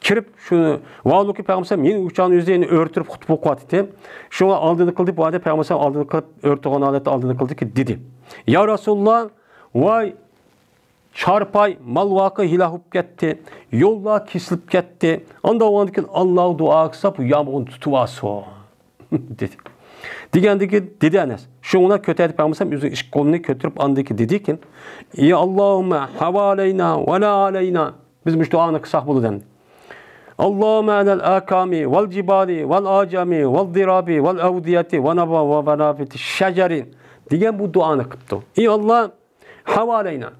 Kirip şunu, vallahi Peygamber sallallahu yeni uçağın yüzeyini örtürüp hutbu kuat etti. Şuna aldığını kıldı, bu adam Peygamber sallallahu aldığını kılıp örtüğün aleti aldığını kıldı ki dedi. Ya Resulullah, vay çarpay mal vakı hilahup gitti, yolla kesilip gitti. Anda o andikin Allah dua kısa bu yağmurun tutuvası dedi. Degandiki dedi Enes. Şuna kötü edip Peygamber yüzü iş kolunu götürüp andaki dedi ki ya Allahümme havaleyna ve la aleyna. Biz müş duanı kısak bulu dendi. Allahümme alel akami vel cibali vel acami vel dirabi vel avdiyati ve naba ve benafiti şecerin. Degen bu duanı kıptı. Ya Allah havaleyna.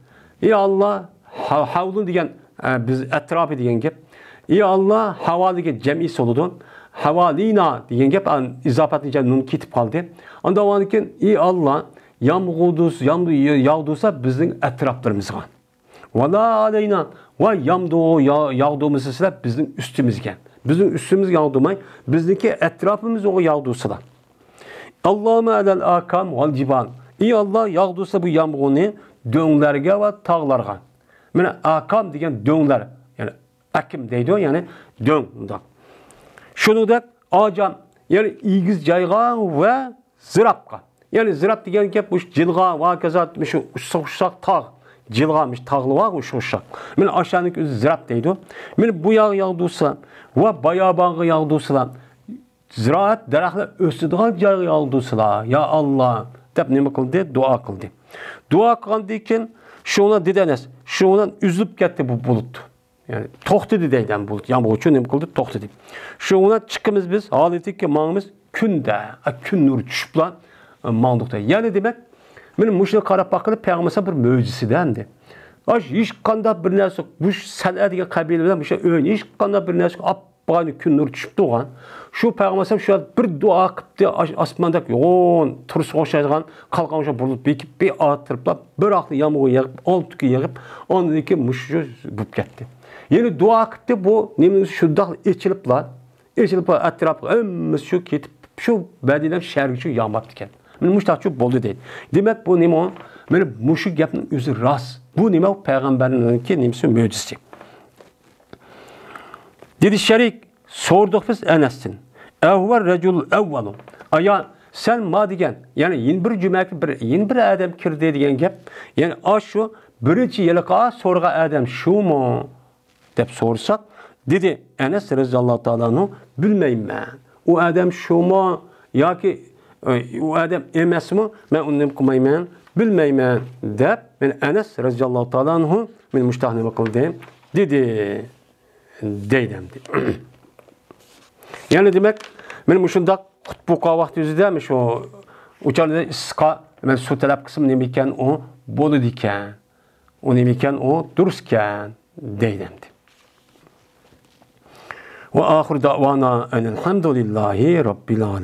Ya Allah havlun degen biz etrafı degen gep. Ya Allah havalıge cem'isi oludun. Havalina degan gap izofatlicha nun ketib qoldi. Unda o'g'ankin ey Allah yağmur yağdırsa bizning atroflarimizga. Va la alayna va yağdırmasa sizlar bizning ustimizga. Bizning ustimiz yağdırmay, bizniki etrafimiz o yağdırsalar. Allohu alal akam val jibal. Ey Allah yağdırsa bu yağmurni dönglarga va tog'larga. Mana akam degan dönglar, yani akim deydi o, yani döng unda. Şunu da acam yani igiz cayga ve zırapka. Yani zırap diyen gap bu cilga va kazat şu uşak tağ cilgamış tağlı var uşak. Men aşağıdaki zırap deydi. Men bu yağdırsa ve bayağı bağı yağdırsa ziraat daraklar ösüdüğün cayga yağdırsa ya Allah dep nima kıldı? Dua kıldı. Dua kıldıkken şuna dediniz. Şundan üzülüp gitti bu bulut. Yani to'xtadi deyden bulut. Yağmur uchun nima qildi? To'xtadi. Shuna chiqimiz biz, holitik ki mağımız künde, kün nuru tushiblar. mağdukta. Yani demek, benim muşuna karab bakılıp Peygamber'e bir möcüsidendi. Hiç kanda bir narsa, bu san'atga qabilalar, bu öyle hiç kanda bir narsa apbani kun nur tushib turgan. Shu Peygamber'e şu bir dua qilibdi, osmonda yo'g'on tursa o'xshaydigan qalqon o'sha burilib bekib, bir atirib, bir aqli yağmur yağib, olti kun yağib, ondan keyin mush bo'lib ketdi. Yani dua qilibdi, bu nima shundoq echilib atrofga hammasi shu ketib, shu badidan sharga shu yağmabdi ekan. Mana mushtaq shu bo'ldi deydi. Demak bu nima? Mana mushu gapning o'zi rost. Bu nima? Payg'ambarninki nimasi mo'jiza. Dedi Şerik, sorduk biz Enes'tin. Evvel recul evvelu. Aya sen ma degan, yani yeni bir cümleki yeni bir adam kirdi degan gap. Yani şu birinchi yiliqa so'rga adam şu mu deb so'rsak, dedi Enes radhiyallohu ta'ala bilmayman. O adam şu mu yoki o adam emasmi? Men uni qilmayman, bilmayman deb men Enes radhiyallohu ta'ala men mushtahni qildim dedi. Deydem. Yani demek benim şunda kutbuqa vakti yüzüde şu uçarda iska men su talep kısım nemiken o bolu diken. O nemiken o durusken deydemdi. Ve ahir davana enelhamdülillahi rabbil alemin.